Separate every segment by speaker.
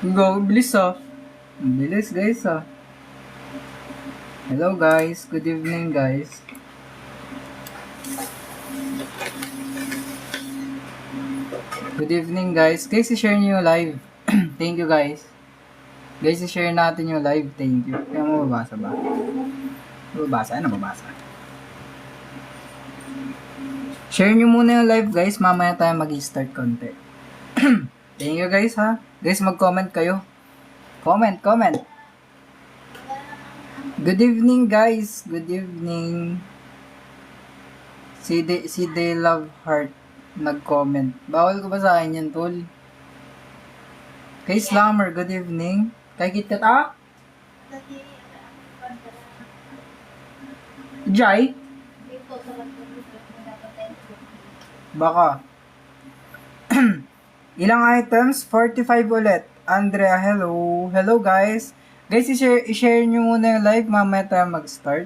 Speaker 1: Go, bilis ah. Ang bilis guys ah. Hello guys, good evening guys. Good evening guys. Guys, i-share niyo yung live. Thank you guys. Guys, i-share natin yung live. Thank you. Kaya mababasa ba? Mababasa? Ano mababasa? Share niyo muna yung live guys. Mamaya tayo mag-start konti. Thank you guys ha. Guys, mag-comment kayo. Comment. Good evening guys. Good evening. Si They Love Heart nag-comment. Bawal ko ba sa akin yan, tol? Kay Slammer, good evening. Kay KitKat, Jai? Baka. Ilang items? 45 ulit. Andrea, hello. Hello, guys. Guys, i-share nyo muna yung live. Mamaya tayo mag-start.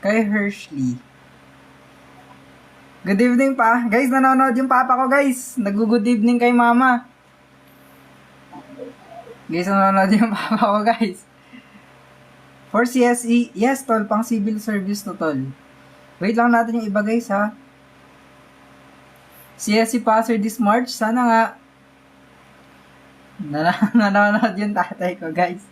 Speaker 1: Kay Hershey. Good evening pa. Guys, nanonood yung papa ko, guys. Nag-good evening kay mama. Guys, nanonood yung papa ko, guys. For CSE, yes, tol. Pang civil service to, tol. Wait lang natin yung iba, guys, ha. CSE passer this March. Sana nga. Nanonood yung tatay ko, guys.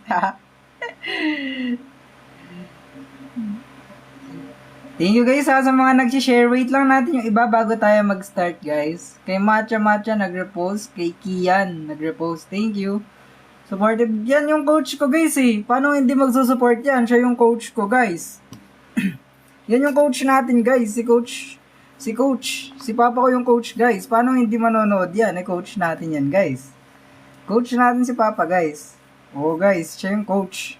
Speaker 1: Thank you guys ha sa mga nag-share. Wait lang natin yung iba bago tayo mag-start guys. Kay Matcha nag-repost. Kay Kian nag-repost. Thank you. Supportive. Yan yung coach ko guys eh. Paano hindi magsusupport yan? Siya yung coach ko guys. Yan yung coach natin guys. Si papa ko yung coach guys. Paano hindi manonood yan? Coach natin yan guys. Coach natin si papa guys. Oh guys, siya yung coach.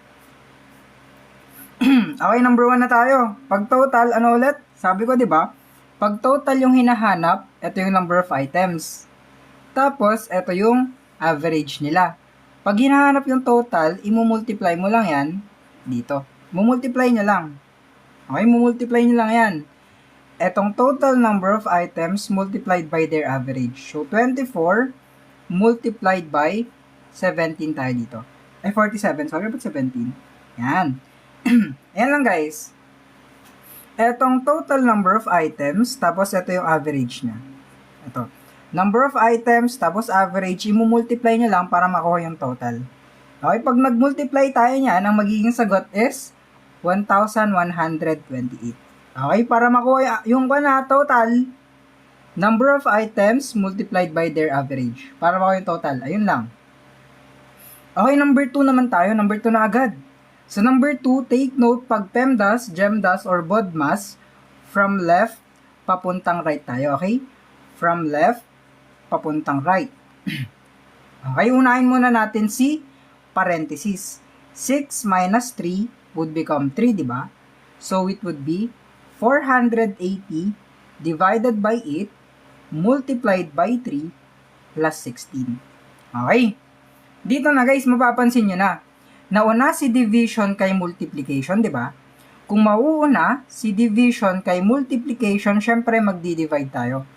Speaker 1: Okay, number 1 na tayo. Pag total, ano ulit? Sabi ko, di ba? Pag total yung hinahanap, ito yung number of items. Tapos, ito yung average nila. Pag hinahanap yung total, imumultiply mo lang yan dito. Mumultiply nyo lang. Okay, mumultiply nyo lang yan. Etong total number of items multiplied by their average. So, 24 multiplied by 17 tayo dito. Ay, 47. Sorry, but 17. Yan. Ayan lang guys. Etong total number of items, tapos ito yung average niya. Ito. Number of items, tapos average, imumultiply nyo lang para makuha yung total. Okay, pag nag-multiply tayo niyan, ang magiging sagot is 1,128. Okay, para makuha yung total, number of items multiplied by their average. Para makuha yung total. Ayun lang. Okay, number 2 naman tayo. Number 2 na agad. So, number 2, take note pag PEMDAS, GEMDAS, or BODMAS, from left, papuntang right tayo, okay? From left, papuntang right. Okay, unahin muna natin si parenthesis. 6 minus 3 would become 3, di ba? So, it would be 480 divided by 8 multiplied by 3 plus 16. Okay? Dito na guys, mapapansin nyo na. Nauna si division kay multiplication, di ba? Kung mauuna si division kay multiplication, syempre magdi-divide tayo.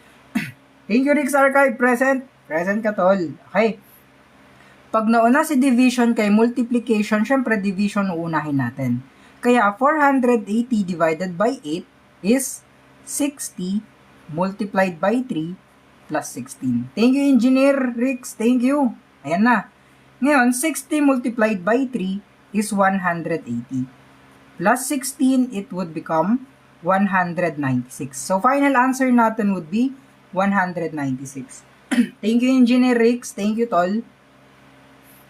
Speaker 1: Thank you, Rick's Archive. Present. Present ka, tol. Okay. Pag nauna si division kay multiplication, syempre division uunahin natin. Kaya 480 divided by 8 is 60 multiplied by 3 plus 16. Thank you, Engineer Ricks. Thank you. Ayan na. Ngayon, 60 multiplied by 3 is 180. Plus 16, it would become 196. So, final answer natin would be 196. Thank you, Engineer Ricks. Thank you, Tol.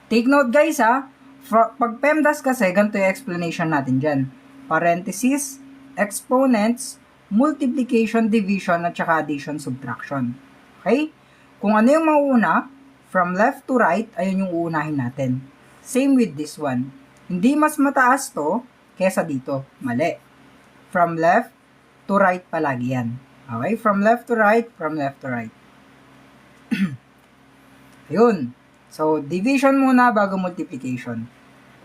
Speaker 1: Take note, guys, ha. Pag PEMDAS kasi, ganito yung explanation natin dyan. Parenthesis, exponents, multiplication, division, at saka addition, subtraction. Okay? Kung ano yung mauuna, from left to right, ayun yung uunahin natin. Same with this one. Hindi mas mataas to kesa dito. Mali. From left to right palagi yan. Okay? From left to right, from left to right. Ayun. So, division muna bago multiplication.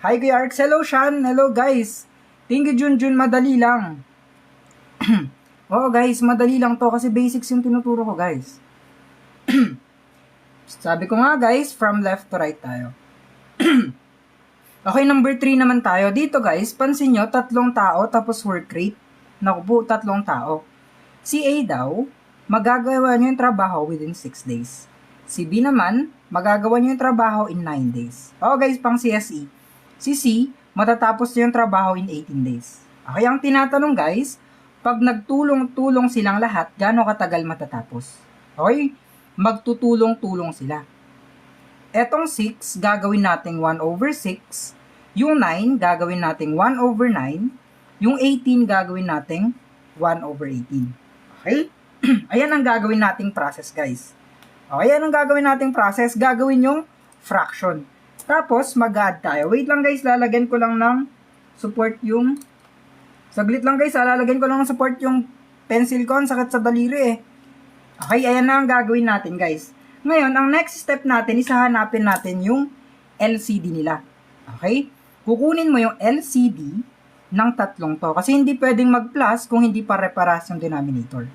Speaker 1: Hi, Kuya Arx. Hello, Sean. Hello, guys. Thank you, Junjun. Madali lang. Oo, guys. Madali lang to kasi basics yung tinuturo ko, guys. Sabi ko nga guys, from left to right tayo. Okay, number 3 naman tayo. Dito guys, pansin nyo, 3 tao tapos work rate. Naku po, 3 tao. Si A daw, magagawa nyo yung trabaho within 6 days. Si B naman, magagawa nyo yung trabaho in 9 days. O guys, pang CSE. Si C, matatapos nyo yung trabaho in 18 days. Okay, ang tinatanong guys, pag nagtulong-tulong silang lahat, gaano katagal matatapos? Okay, magtutulong-tulong sila. Etong 6, gagawin natin 1 over 6. Yung 9, gagawin natin 1 over 9. Yung 18, gagawin natin 1 over 18. Okay? Ayan ang gagawin nating process, guys. Okay, ayan ang gagawin nating process. Gagawin yung fraction. Tapos, mag-add tayo. Wait lang, guys. Lalagyan ko lang ng support yung... Saglit lang, guys. Lalagyan ko lang ng support yung pencil ko. Ang sakit sa daliri, eh. Okay, ayan na ang gagawin natin, guys. Ngayon, ang next step natin is hahanapin natin yung LCD nila. Okay? Kukunin mo yung LCD ng 3 to. Kasi hindi pwedeng mag-plus kung hindi pare-paras yung denominator.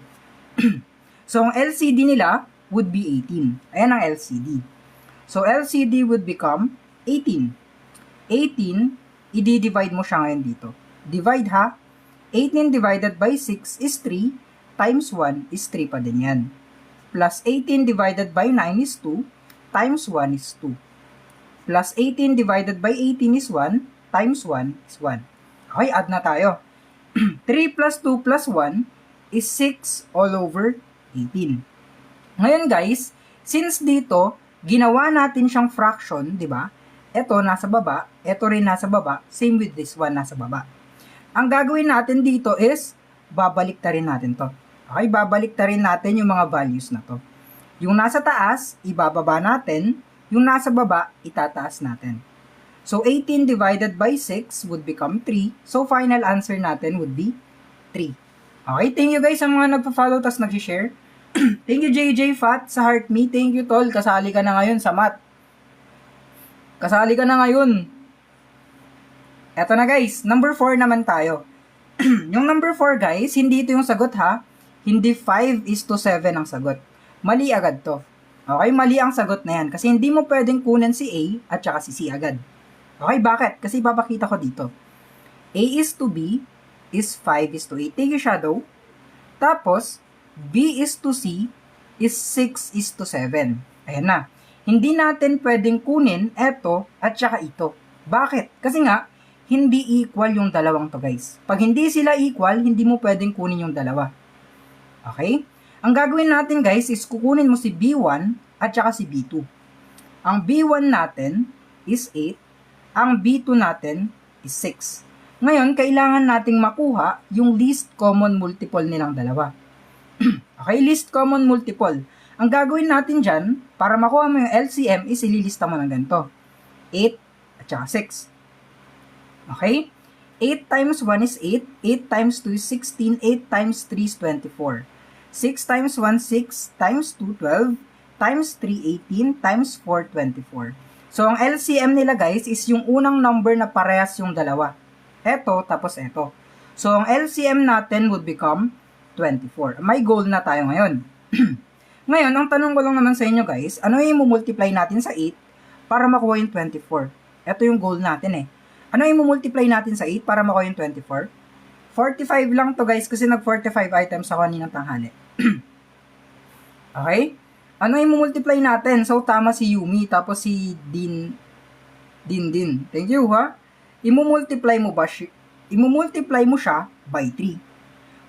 Speaker 1: So, ang LCD nila would be 18. Ayan ang LCD. So, LCD would become 18. 18, i-divide mo siya ngayon dito. Divide ha. 18 divided by 6 is 3, times 1 is 3 pa din yan. Plus 18 divided by 9 is 2, times 1 is 2. Plus 18 divided by 18 is 1, times 1 is 1. Okay, add na tayo. 3 plus 2 plus 1 is 6 all over 18. Ngayon guys, since dito, ginawa natin siyang fraction, di ba? Ito nasa baba, ito rin nasa baba, same with this one nasa baba. Ang gagawin natin dito is, babalik ta rin natin to. Okay, babalik ta rin natin yung mga values na to. Yung nasa taas, ibababa natin. Yung nasa baba, itataas natin. So, 18 divided by 6 would become 3. So, final answer natin would be 3. Okay, thank you guys sa mga nagpa-follow tas nag-share. Thank you JJ Fat sa Heart Me. Thank you Tol, kasali ka na ngayon sa math. Kasali ka na ngayon. Eto na guys, number 4 naman tayo. Yung number 4 guys, hindi ito yung sagot ha. Hindi 5:7 ang sagot. Mali agad to. Okay, mali ang sagot na yan. Kasi hindi mo pwedeng kunin si A at saka si C agad. Okay, bakit? Kasi papakita ko dito. A is to B is 5:8. Take your shadow. Tapos, B is to C is 6:7. Ayan na. Hindi natin pwedeng kunin eto at saka ito. Bakit? Kasi nga, hindi equal yung dalawang to guys. Pag hindi sila equal, hindi mo pwedeng kunin yung dalawa. Okay? Ang gagawin natin guys is kukunin mo si B1 at saka si B2. Ang B1 natin is 8. Ang B2 natin is 6. Ngayon, kailangan nating makuha yung least common multiple nilang dalawa. Okay, least common multiple. Ang gagawin natin dyan, para makuha mo yung LCM is ililista mo ng ganito. 8 at saka 6. Okay? 8 times 1 is 8. 8 times 2 is 16. 8 times 3 is 24. 6 times 1, 6, times 2, 12, times 3, 18, times 4, 24. So, ang LCM nila guys is yung unang number na parehas yung dalawa. Eto, tapos eto. So, ang LCM natin would become 24. May goal na tayo ngayon. Ngayon, ang tanong ko lang naman sa inyo guys, ano yung multiply natin sa 8 para makuha yung 24? Eto yung goal natin eh. Ano yung multiply natin sa 8 para makuha yung 24? 45 lang to guys kasi nag-45 items ako kaninang tanghali. Okay? Ano yung multiply natin? So, tama si Yumi, tapos si Din. Thank you, ha? Imumultiply mo siya by 3.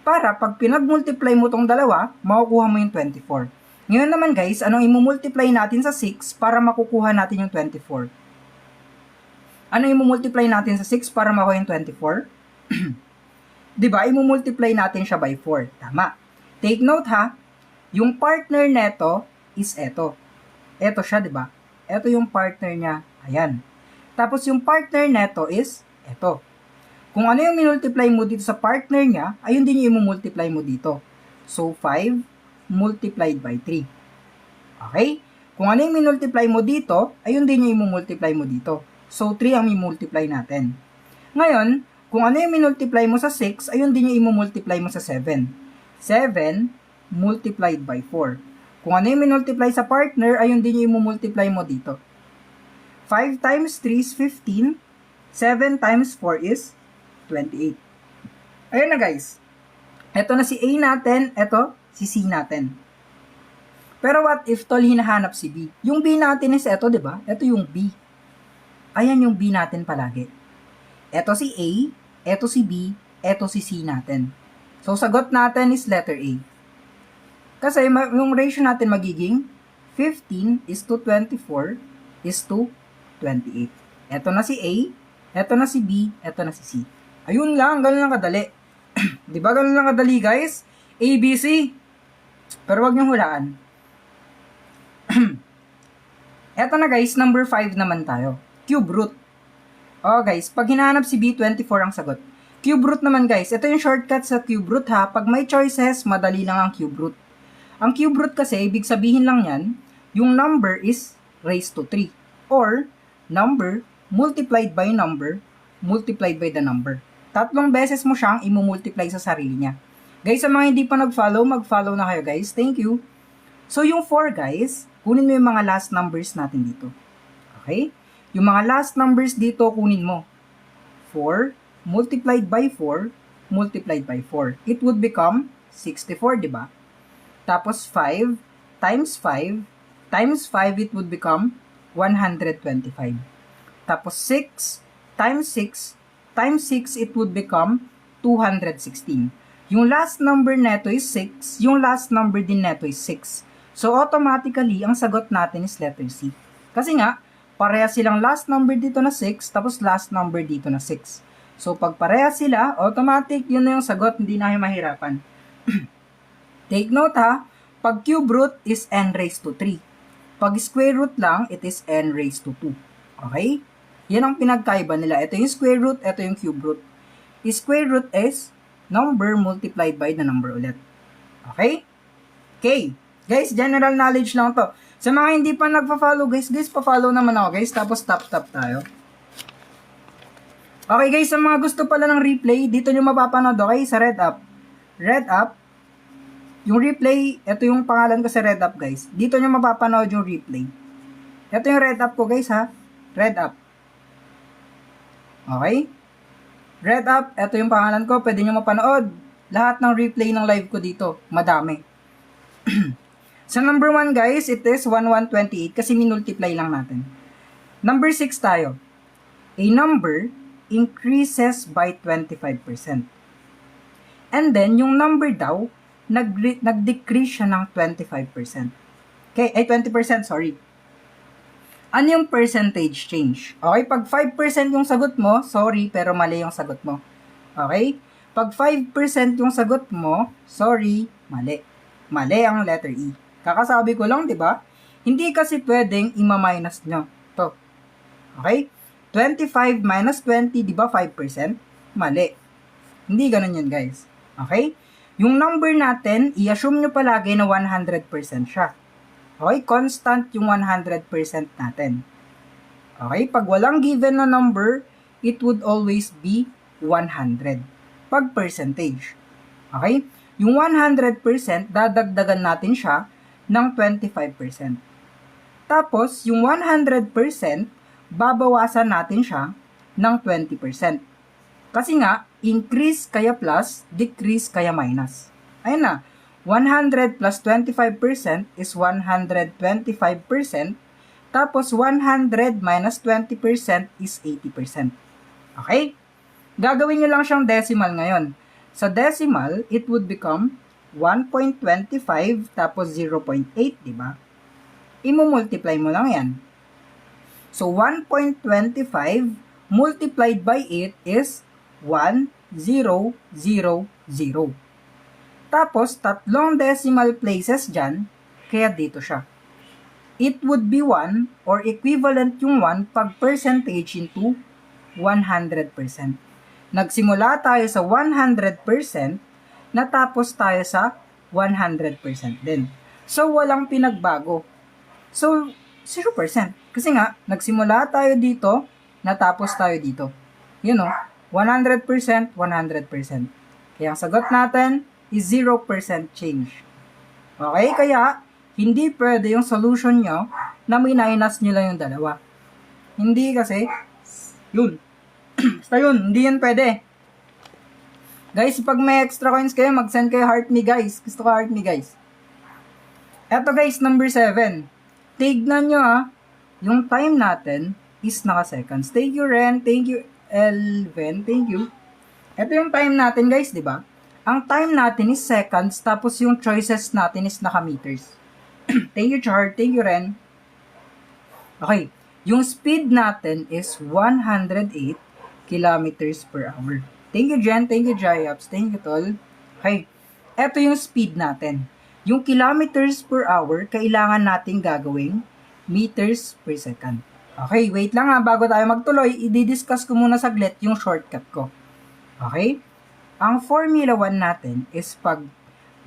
Speaker 1: Para, pag pinag-multiply mo tong dalawa, makukuha mo yung 24. Ngayon naman, guys, anong imumultiply natin sa 6 para makukuha natin yung 24? Ano imumultiply natin sa 6 para makuha yung 24? Diba? Imumultiply natin siya by 4. Tama. Take note ha, yung partner neto is eto. Eto siya, di ba? Eto yung partner niya. Ayan. Tapos yung partner neto is eto. Kung ano yung minultiply mo dito sa partner niya, ayun din yung imumultiply mo dito. So, 5 multiplied by 3. Okay? Kung ano yung minultiply mo dito, ayun din yung imumultiply mo dito. So, 3 ang imumultiply natin. Ngayon, kung ano yung minultiply mo sa 6, ayun din yung imumultiply mo sa 7. 7 multiplied by 4. Kung ano yung minultiply sa partner, ayun din yung imumultiply mo dito. 5 times 3 is 15. 7 times 4 is 28. Ayun na guys. Ito na si A natin, ito si C natin. Pero what if tol hinahanap si B? Yung B natin is ito, di ba? Ito yung B. Ayan yung B natin palagi. Ito si A, ito si B, ito si C natin. So, sagot natin is letter A. Kasi yung ratio natin magiging 15 is to 24 is to 28. Ito na si A, ito na si B, ito na si C. Ayun lang, ganun lang kadali. Di ba ganun lang kadali guys? A, B, C. Pero wag niyong hulaan. Eto na guys, number 5 naman tayo. Cube root. Oh guys, pag hinahanap si B, 24 ang sagot. Cube root naman guys, ito yung shortcut sa cube root ha. Pag may choices, madali lang ang cube root. Ang cube root kasi, ibig sabihin lang yan, yung number is raised to 3. Or, number multiplied by number multiplied by the number. Tatlong beses mo siyang imumultiply sa sarili niya. Guys, sa mga hindi pa nag-follow, mag-follow na kayo guys. Thank you. So, yung 4 guys, kunin mo yung mga last numbers natin dito. Okay? Yung mga last numbers dito, kunin mo. 4 multiplied by 4 multiplied by 4. It would become 64, di ba? Tapos 5 times 5 times 5, it would become 125. Tapos 6 times 6 times 6, it would become 216. Yung last number neto is 6. Yung last number din neto is 6. So, automatically, ang sagot natin is letter C. Kasi nga, pareha silang last number dito na 6, tapos last number dito na 6. So, pag pareha sila, automatic, yun na yung sagot, hindi na kayo mahirapan. Take note ha, pag cube root is n raised to 3. Pag square root lang, it is n raised to 2. Okay? Yan ang pinagkaiba nila. Ito yung square root, ito yung cube root. Square root is number multiplied by the number ulit. Okay? Okay. Guys, general knowledge lang to. Sa mga hindi pa nagpa-follow, guys, pa-follow naman ako, guys. Tapos tap tayo. Okay, guys, sa mga gusto pala ng replay, dito nyo mapapanood, okay, sa Red Up. Red Up, yung replay, ito yung pangalan ko sa Red Up, guys. Dito nyo mapapanood yung replay. Ito yung Red Up ko, guys, ha. Red Up. Okay? Red Up, ito yung pangalan ko. Pwede nyo mapanood. Lahat ng replay ng live ko dito. Madami. Sa number 1, guys, it is 1128 kasi minultiply lang natin. Number 6 tayo. A number increases by 25%. And then, yung number daw, nag-decrease siya ng 25%. Okay, 20%, sorry. Ano yung percentage change? Okay, pag 5% yung sagot mo, sorry, pero mali yung sagot mo. Okay? Pag 5% yung sagot mo, sorry, mali. Mali ang letter E. Kakasabi ko lang, di ba? Hindi kasi pwedeng ima-minus nyo. To. Okay? 25 minus 20, di ba 5%? Mali. Hindi ganun yun, guys. Okay? Yung number natin, i-assume nyo palagi na 100% siya. Okay? Constant yung 100% natin. Okay? Pag walang given na number, it would always be 100. Pag percentage. Okay? Yung 100%, dadagdagan natin siya ng 25%. Tapos, yung 100%, babawasan natin siya ng 20%. Kasi nga, increase kaya plus, decrease kaya minus. Ayun na, 100 plus 25% is 125%. Tapos, 100 minus 20% is 80%. Okay? Gagawin nyo lang siyang decimal ngayon. Sa decimal, it would become 1.25 tapos 0.8, di ba? Imu-multiply mo lang yan. So, 1.25 multiplied by 8 is 1, 0, 0, 0. Tapos, tatlong decimal places dyan, kaya dito siya. It would be 1 or equivalent yung 1 pag percentage into 100%. Nagsimula tayo sa 100%, natapos tayo sa 100% din. So, walang pinagbago. So, 0%. Kasi nga, nagsimula tayo dito, natapos tayo dito. You know, 100%, 100%. Kaya ang sagot natin is 0% change. Okay? Kaya, hindi pwede yung solution nyo na minus nyo lang yung dalawa. Hindi kasi, yun. Basta yun, hindi yun pwede. Guys, pag may extra coins kayo, mag-send kayo heart me guys. Gusto ko heart me guys. Eto guys, number 7. Tignan nyo yung time natin is naka-seconds. Thank you Ren, thank you Elven, thank you. Eto yung time natin guys, di ba? Ang time natin is seconds, tapos yung choices natin is naka-meters. Thank you Char, thank you Ren. Okay, yung speed natin is 108 kilometers per hour. Thank you Jen, thank you Jayabs, thank you Tol. Okay, eto yung speed natin. Yung kilometers per hour, kailangan nating gagawing meters per second. Okay, wait lang bago tayo magtuloy, i-discuss ko muna saglit yung shortcut ko. Okay? Ang Formula 1 natin is pag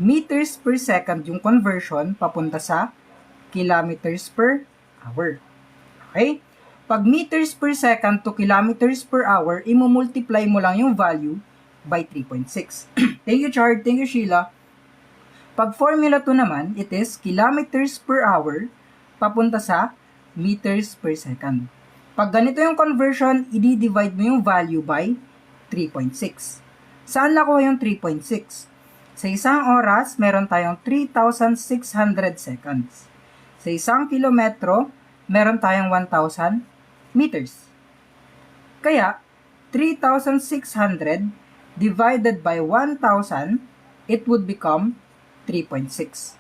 Speaker 1: meters per second yung conversion papunta sa kilometers per hour. Okay? Pag meters per second to kilometers per hour, imumultiply mo lang yung value by 3.6. Thank you, Chard. Thank you, Sheila. Pag Formula 2 naman, it is kilometers per hour papunta sa meters per second. Pag ganito yung conversion, i-divide mo yung value by 3.6. Saan nakuha yung 3.6? Sa isang oras, meron tayong 3,600 seconds. Sa isang kilometro, meron tayong 1,000 meters. Kaya, 3,600 divided by 1,000, it would become 3.6.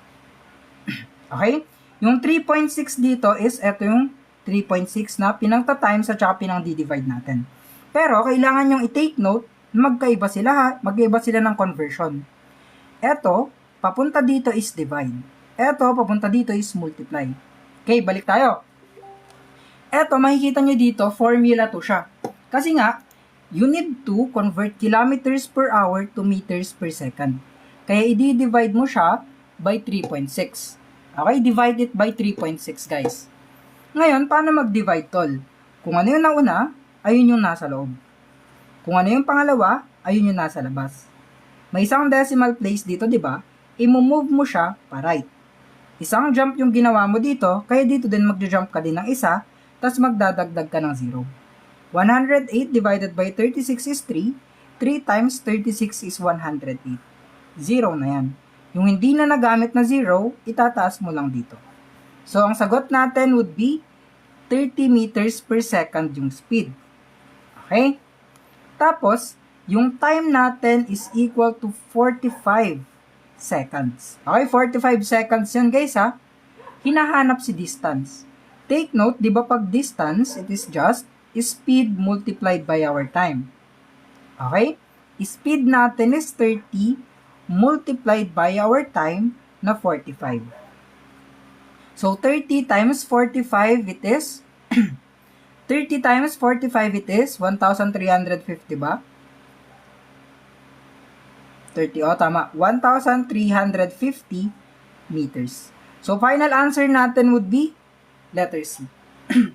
Speaker 1: Okay? Yung 3.6 dito is, eto yung 3.6 na pinangta-times at saka pinang-divide natin. Pero, kailangan yung i-take note, magkaiba sila ng conversion. Eto, papunta dito is divide. Eto, papunta dito is multiply. Okay, balik tayo. Eto, makikita nyo dito, formula 2 siya. Kasi nga, you need to convert kilometers per hour to meters per second. Kaya, i-divide mo siya by 3.6. Okay, divide it by 3.6, guys. Ngayon, paano mag-divide, tol? Kung ano yung nauna, ayun yung nasa loob. Kung ano yung pangalawa, ayun yung nasa labas. May isang decimal place dito, di ba? I-move mo siya pa right. Isang jump yung ginawa mo dito, kaya dito din mag-jump ka din ng isa, tapos magdadagdag ka ng 0. 108 divided by 36 is 3. 3 times 36 is 108. 0 na yan. Yung hindi na nagamit na 0, itataas mo lang dito. So, ang sagot natin would be 30 meters per second yung speed. Okay? Tapos, yung time natin is equal to 45 seconds. Okay, 45 seconds yun guys ha. Hinahanap si distance. Take note, di ba pag distance, it is just speed multiplied by our time. Okay? Speed natin is 30 multiplied by our time na 45. So, 30 times 45 it is 30 times 45 it is 1,350 ba? 30, tama. 1,350 meters. So, final answer natin would be letter C.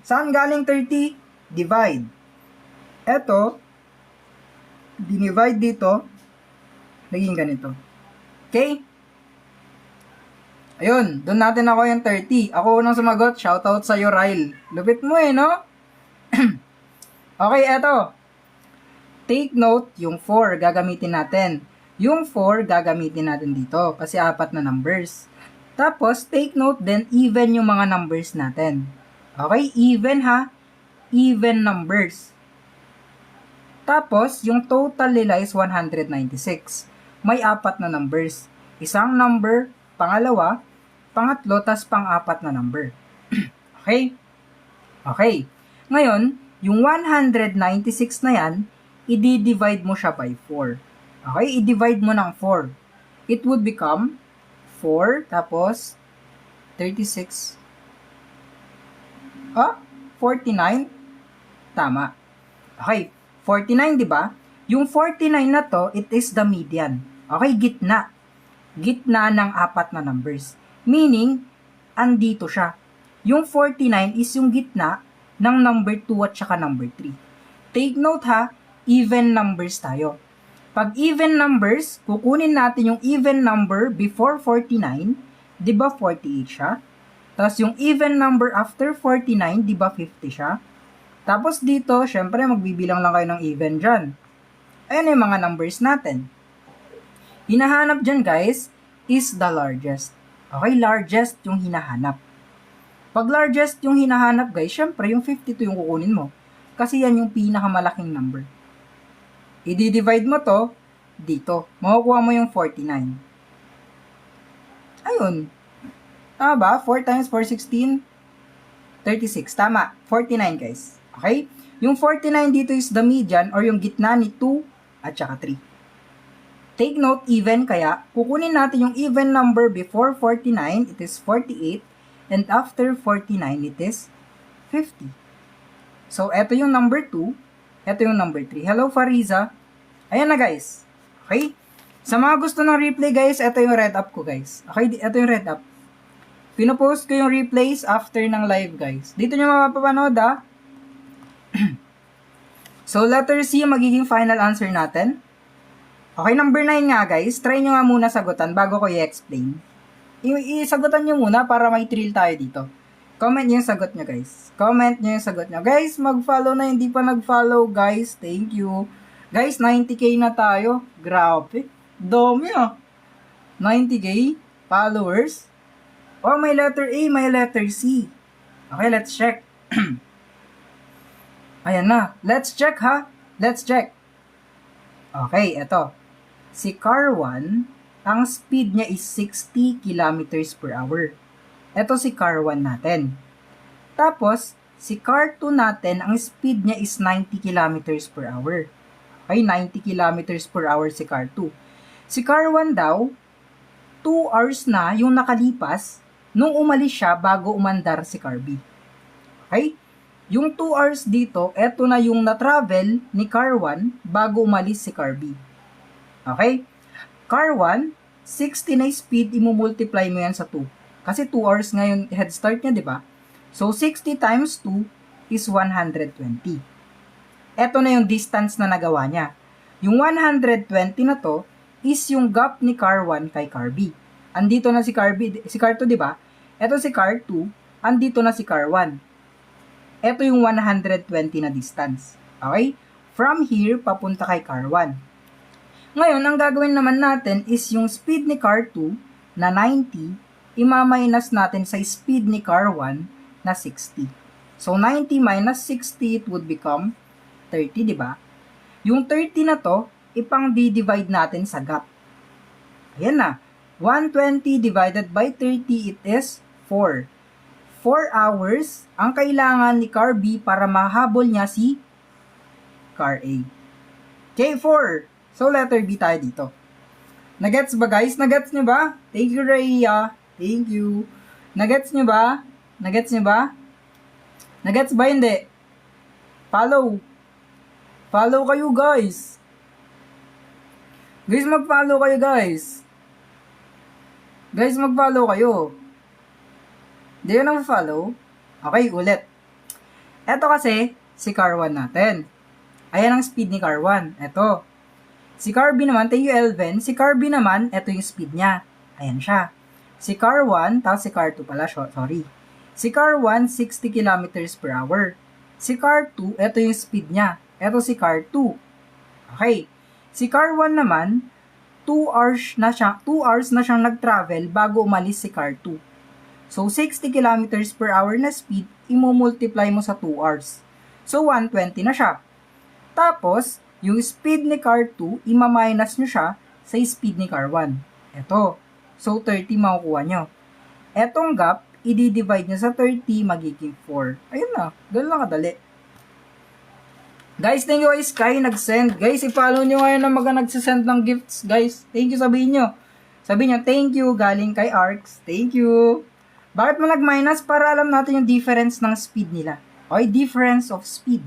Speaker 1: Saan galing 30? Divide. Eto, dinivide dito, naging ganito. Okay? Ayun, doon natin ako yung 30. Ako unang sumagot, shoutout sa'yo, Ryle. Lupit mo no? Okay, eto. Take note, yung 4 gagamitin natin. Yung 4 gagamitin natin dito kasi 4 na numbers. Tapos, take note din, even yung mga numbers natin. Okay, even ha. Even numbers. Tapos, yung total nila is 196. May 4 na numbers. Isang number, pangalawa, pangatlo, tas pang-4 na number. Okay? Okay. Ngayon, yung 196 na yan, i-divide mo siya by 4. Okay, i-divide mo ng 4. It would become 4, tapos 36. 49. Tama. Okay, 49, di ba? Yung 49 na to, it is the median. Okay, gitna. Gitna ng 4 na numbers. Meaning, andito siya. Yung 49 is yung gitna ng number 2 at saka number 3. Take note ha, even numbers tayo. Pag even numbers, kukunin natin yung even number before 49, di ba 48 siya? Tapos yung even number after 49, di ba 50 siya? Tapos dito, syempre magbibilang lang kayo ng even dyan. Ayan yung mga numbers natin. Hinahanap dyan guys is the largest. Okay, largest yung hinahanap. Pag largest yung hinahanap guys, syempre yung 52 yung kukunin mo. Kasi yan yung pinakamalaking number. I-divide mo to dito. Makukuha mo yung 49. Ayun. Tama ba? 4 times 4, 16. 36. Tama. 49 guys. Okay? Yung 49 dito is the median or yung gitna ni 2 at saka 3. Take note, even kaya, kukunin natin yung even number before 49, it is 48, and after 49, it is 50. So, eto yung number 2, eto yung number 3. Hello, Fariza. Ayan na, guys. Okay? Sa mga gusto ng replay, guys, eto yung red up ko, guys. Okay, eto yung red up. Pinopost ko yung replays after ng live, guys. Dito nyo mapapanood, ah. So, letter C, magiging final answer natin. Okay, number 9 nga guys, try nyo nga muna sagutan bago ko i-explain. Isagutan nyo muna para may thrill tayo dito. Comment nyo yung sagot nyo guys. Comment nyo yung sagot nyo. Guys, mag-follow na, hindi pa nag-follow guys. Thank you. Guys, 90k na tayo. Grabe. Dami ah. 90k followers. Oh, may letter A, may letter C. Okay, let's check. Ayan na. Let's check ha. Let's check. Okay, eto. Si car 1, ang speed niya is 60 kilometers per hour. Ito si car 1 natin. Tapos, si car 2 natin, ang speed niya is 90 kilometers per hour. Okay, 90 kilometers per hour si car 2. Si car 1 daw, 2 hours na yung nakalipas nung umalis siya bago umandar si car B. Okay? Yung 2 hours dito, eto na yung na-travel ni car 1 bago umalis si car B. Okay? Car 1, 60 na speed, imumultiply mo yan sa 2. Kasi 2 hours ngayon head start niya, di ba? So, 60 times 2 is 120. Eto na yung distance na nagawa niya. Yung 120 na to is yung gap ni car 1 kay car B. Andito na si car B, si car 2, di ba? Eto si car 2, andito na si car 1. Eto yung 120 na distance. Okay? From here, papunta kay car 1. Ngayon, ang gagawin naman natin is yung speed ni car 2 na 90, ima-minus natin sa speed ni car 1 na 60. So, 90 minus 60, it would become 30, di ba? Yung 30 na to, ipang-divide natin sa gap. Ayan na. 120 divided by 30, it is 4. 4 hours ang kailangan ni car B para mahabol niya si car A. Okay, 4. So, letter B tayo dito. Nagets ba guys? Nagets nyo ba? Thank you, Rhea. Thank you. Nagets nyo ba? Nagets nyo ba? Nagets ba hindi? Follow. Follow kayo guys. Guys, mag-follow kayo guys. Guys, mag-follow kayo. Di yun ang follow? Okay, ulit. Eto kasi, si car 1 natin. Ayan ang speed ni car 1. Eto. Si car B naman, thank you Elven. Si car B naman, eto yung speed niya. Ayan siya. Si car 1, tapos si car 2 pala, sorry. Si car 1, 60 kilometers per hour. Si car 2, eto yung speed niya. Eto si car 2. Okay. Si car 1 naman, 2 hours na siyang nag-travel bago umalis si car 2. So, 60 kilometers per hour na speed, imumultiply mo sa 2 hours. So, 120 na siya. Tapos, yung speed ni car 2, ima-minus nyo siya sa speed ni car 1. Eto. So, 30 makukuha nyo. Etong gap, i-divide nyo sa 30, magiging 4. Ayun na. Ganun lang kadali. Guys, thank you kay Sky, nag-send. Guys, i-follow nyo ngayon na mga nagsisend ng gifts, guys. Thank you, sabihin nyo. Sabihin nyo, thank you, galing kay Arcs. Thank you. Bakit mo nag-minus? Para alam natin yung difference ng speed nila. Okay, difference of speed.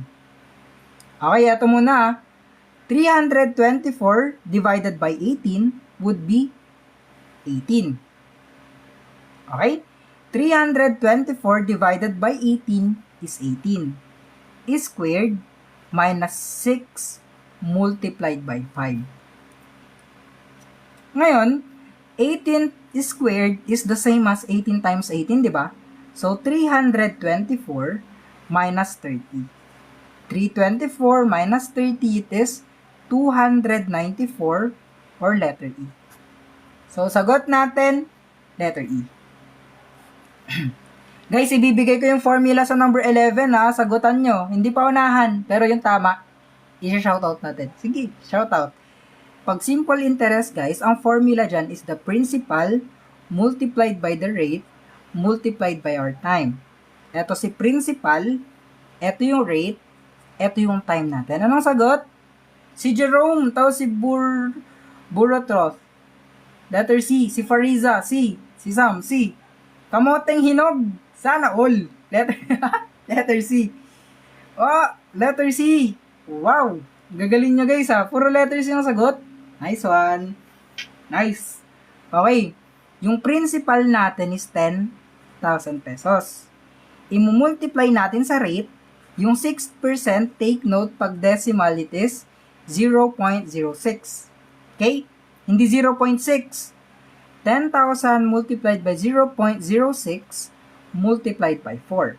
Speaker 1: Okay, eto muna. 324 divided by 18 would be 18. Okay? 324 divided by 18 is 18. Is squared minus 6 multiplied by 5. Ngayon, 18 squared is the same as 18 times 18, di ba? So, 324 minus 30. 324 minus 30, it is 294 or letter E. So, sagot natin, letter E. Guys, ibibigay ko yung formula sa number 11 ha. Sagutan nyo. Hindi pa unahan, pero yung tama, i-shoutout natin. Sige, shoutout. Pag simple interest, guys, ang formula dyan is the principal multiplied by the rate multiplied by our time. Ito si principal, ito yung rate, ito yung time natin. Anong sagot? Si Jerome, tapos si Burotroth. Letter C. Si Fariza, C. Si Sam, C. Kamoteng hinog, sana all. Letter C. Oh, letter C. Wow, gagaling nyo guys ha. Puro letters yung sagot. Nice one. Nice. Okay. Yung principal natin is 10,000 pesos. Imumultiply natin sa rate. Yung 6%, take note, pag decimal it is 0.06. Okay? Hindi 0.6. 10,000 multiplied by 0.06 multiplied by 4.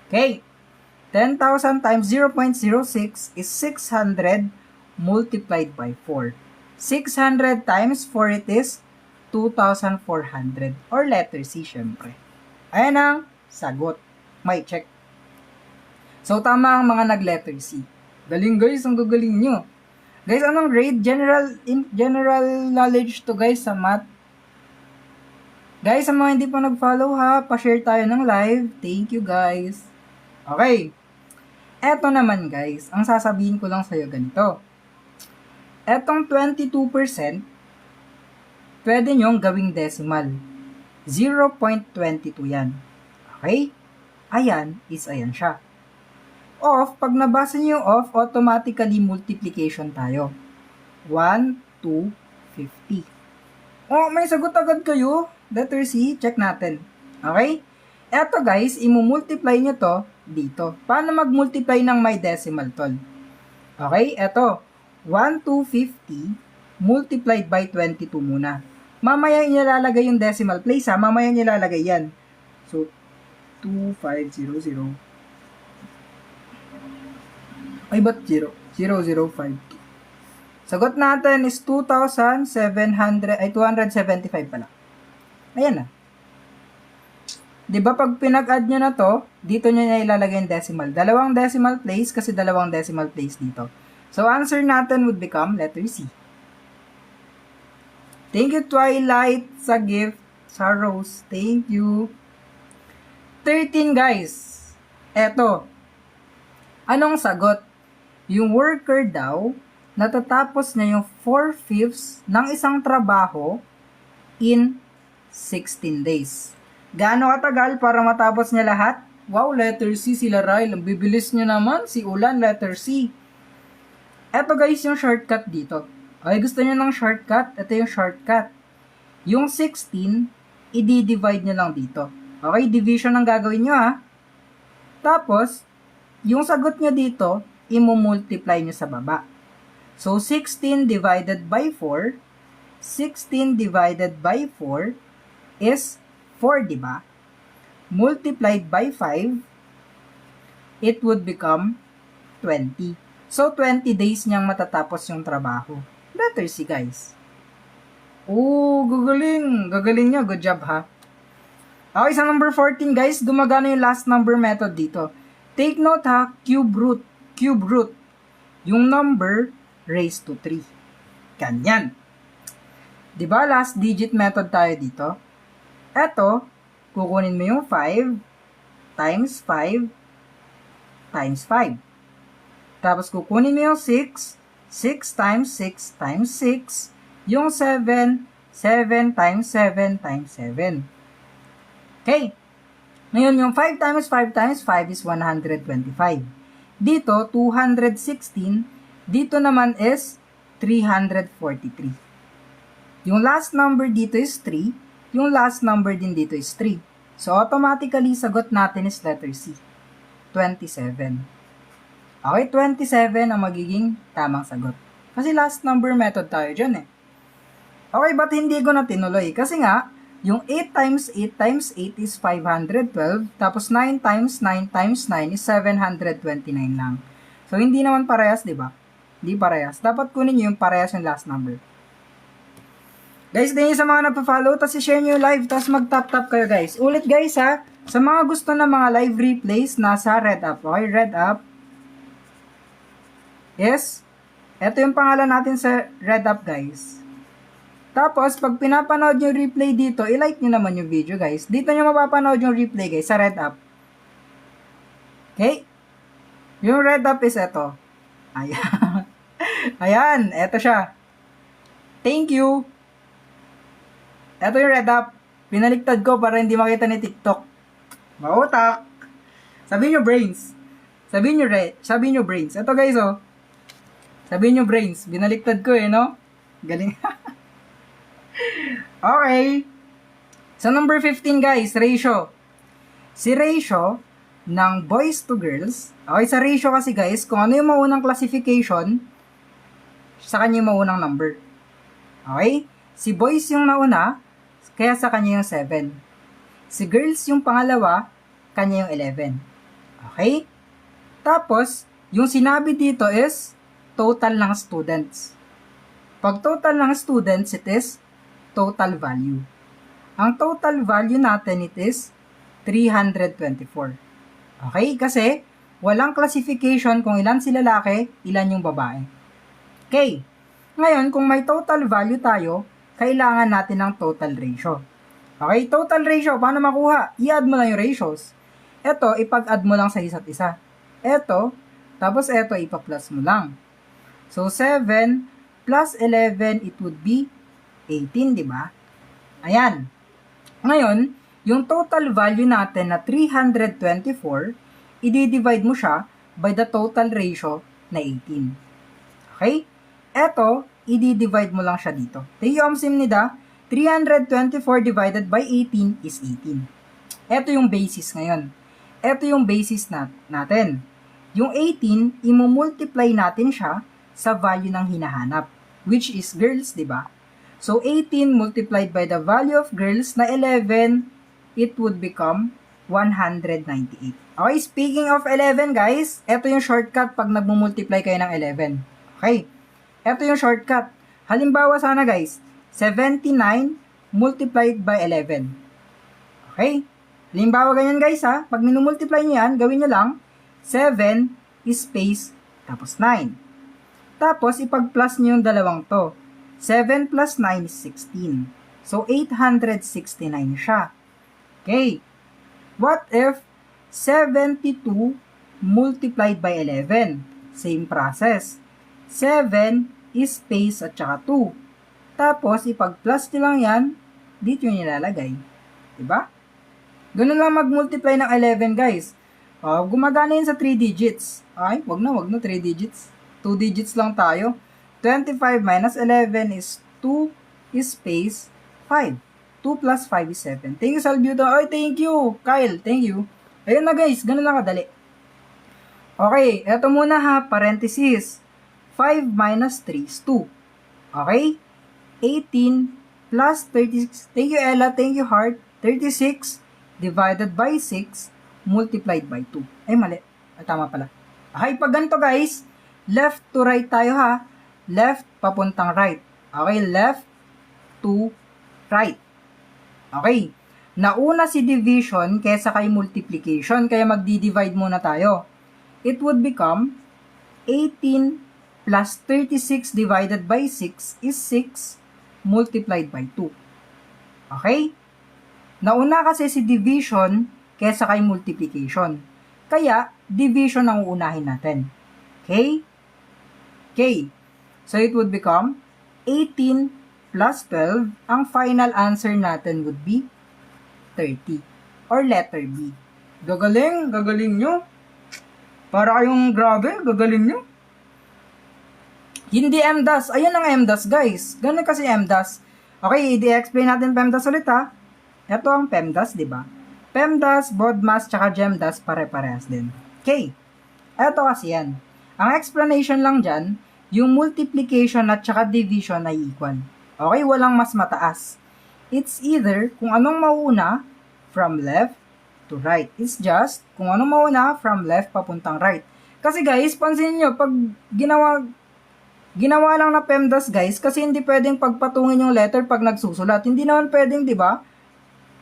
Speaker 1: Okay? 10,000 times 0.06 is 600 multiplied by 4. 600 times 4, it is 2,400. Or letter C, syempre. Ayan ang sagot. May check. So, tama ang mga nag-letter C. Galing guys, ang gagaling nyo. Guys, anong grade? General knowledge to guys sa math. Guys, sa mga hindi pa nag-follow ha, pa-share tayo ng live. Thank you guys. Okay. Eto naman guys, ang sasabihin ko lang sa'yo ganito. Etong 22%, pwede nyong gawing decimal. 0.22 yan. Okay? Ayan is ayan siya. Off, pag nabasa nyo yung off, automatically multiplication tayo. 1, 2, 50. Oh, may sagot agad kayo. Letter C, check natin. Okay? Eto guys, imumultiply nyo to dito. Paano mag-multiply ng may decimal tol? Okay, eto. 1, 2, 50 multiplied by 22 muna. Mamaya nilalagay yung decimal place ha. Mamaya nilalagay yan. So, 2500. Ay, ba't 0? 0052. Sagot natin is 2,700, ay 275 pala. Ayan na. Diba pag pinag-add nyo na to, dito nyo na ilalagay yung decimal. Dalawang decimal place kasi dalawang decimal place dito. So, answer natin would become letter C. Thank you, Twilight, sa gift. Sa Rose, thank you. 13, guys. Eto. Anong sagot? Yung worker daw, natatapos niya yung 4/5 ng isang trabaho in 16 days. Gaano katagal para matapos niya lahat? Wow, letter C sila Ryle. Ang bibilis niyo naman. Si Ulan, letter C. Eto guys, yung shortcut dito. Okay, gusto niyo ng shortcut? Ito yung shortcut. Yung 16, i-divide niyo lang dito. Okay, division ang gagawin niyo ha. Tapos, yung sagot niyo dito, imumultiply niyo sa baba. So, 16 divided by 4, 16 divided by 4 is 4, di ba? Multiplied by 5, it would become 20. So, 20 days niyang matatapos yung trabaho. Letter C, guys. Oh, gagaling. Gagaling niya. Good job, ha? Okay, sa number 14, guys, gumagana yung last number method dito. Take note, ha? Cube root. Cube root. Yung number raised to 3. Ganyan. Diba, last digit method tayo dito? Eto, kukunin mo yung 5 times 5 times 5. Tapos kukunin mo yung 6, 6 times 6 times 6, yung 7, 7 times 7 times 7. Okay. Ngayon, yung 5 times 5 times 5 is 125. Dito, 216. Dito naman is 343. Yung last number dito is 3. Yung last number din dito is 3. So, automatically, sagot natin is letter C. 27. Okay, 27 ang magiging tamang sagot. Kasi last number method tayo dyan eh. Okay, but hindi ko na tinuloy? Kasi nga, yung 8 times 8 times 8 is 512. Tapos 9 times 9 times 9 is 729 lang. So, hindi naman parehas, di ba? Hindi parehas. Dapat kunin nyo yung parehas yung last number. Guys, din sa mga nagpa-follow, tapos i-share nyo yung live, tapos mag-tap-tap kayo, guys. Ulit, guys, ha? Sa mga gusto ng mga live replays, nasa Red App. Okay, Red App. Yes. Ito yung pangalan natin sa Red App, guys. Tapos, pag pinapanood yung replay dito, i-like nyo naman yung video, guys. Dito nyo mapapanood yung replay, guys, sa Red App. Okay? Yung Red App is ito. Ayan. Ayan, ito siya. Thank you. Ito yung Red App. Pinaliktad ko para hindi makita ni TikTok. Mautak. Sabihin nyo brains. Sabihin nyo brains. Ito, guys, oh. Sabihin nyo brains. Binaliktad ko no? Galing. Okay. Sa number 15, guys, ratio. Si ratio ng boys to girls. Okay, sa ratio kasi, guys, kung ano yung maunang classification, sa kanya yung maunang number. Okay? Si boys yung nauna, kaya sa kanya yung 7. Si girls yung pangalawa, kanya yung 11. Okay? Tapos, yung sinabi dito is total ng students. Pag total ng students, it is total value. Ang total value natin, it is 324. Okay? Kasi, walang classification kung ilan si lalaki, ilan yung babae. Okay. Ngayon, kung may total value tayo, kailangan natin ng total ratio. Okay? Total ratio, paano makuha? I-add mo lang yung ratios. Ito, ipag-add mo lang sa isa't isa. Ito, tapos ito, ipa-plus mo lang. So, 7 plus 11, it would be 18, di ba? Ayan. Ngayon, yung total value natin na 324, i-divide mo siya by the total ratio na 18. Okay? Eto, i-divide mo lang siya dito. Tayo sim nida, 324 divided by 18 is 18. Eto yung basis ngayon. Eto yung basis natin. Yung 18, imumultiply natin siya sa value ng hinahanap, which is girls, di ba? So, 18 multiplied by the value of girls na 11, it would become 198. Okay, speaking of 11, guys, ito yung shortcut pag nagmumultiply kayo ng 11. Okay, ito yung shortcut. Halimbawa sana, guys, 79 multiplied by 11. Okay, halimbawa ganyan, guys, ha. Pag minumultiply nyo yan, gawin nyo lang, 7 is space, tapos 9. Tapos, ipag-plus nyo yung dalawang to. 7 plus 9 is 16. So, 869 siya. Okay. What if 72 multiplied by 11? Same process. 7 is space at saka 2. Tapos, ipag-plus nyo lang yan, dito yung nilalagay. Diba? Ganun lang mag-multiply ng 11, guys. Gumagana yun sa 3 digits. Ay, wag na 3 digits. 2 digits lang tayo. 25 minus 11 is 2 is space 5. 2 plus 5 is 7. Thank you, Salbuto. Ay, thank you, Kyle. Thank you. Ayun na, guys. Ganun lang kadali. Okay, eto muna ha. Parenthesis. 5 minus 3 is 2. Okay? 18 plus 36. Thank you, Ella. Thank you, Heart. 36 divided by 6 multiplied by 2. Ay, mali. Ay, tama pala. Okay, pag ganito, guys, left to right tayo ha. Left papuntang right. Okay, left to right. Okay. Nauna si division kaysa kay multiplication, kaya magdi-divide muna tayo. It would become 18 plus 36 divided by 6 is 6 multiplied by 2. Okay? Nauna kasi si division kaysa kay multiplication. Kaya, division ang uunahin natin. Okay? Okay. So, it would become 18 plus 12. Ang final answer natin would be 30. Or letter B. Gagaling nyo. Para kayong grabe, gagaling nyo. Hindi MDAS. Ayun ang MDAS, guys. Ganun kasi MDAS. Okay, i-explain natin PEMDAS ulit, ha. Ito ang PEMDAS, di ba? PEMDAS, BODMAS, tsaka GEMDAS, pare-parehas din. Okay. Ito kasi yan. Ang explanation lang dyan, yung multiplication at saka division ay equal. Okay, walang mas mataas. It's either kung anong mauuna from left to right. It's just kung anong mauuna from left papuntang right. Kasi guys, pansinin nyo, pag ginawa lang na PEMDAS guys, kasi hindi pwedeng pagpatungin yung letter pag nagsusulat. Hindi naman pwedeng, di ba?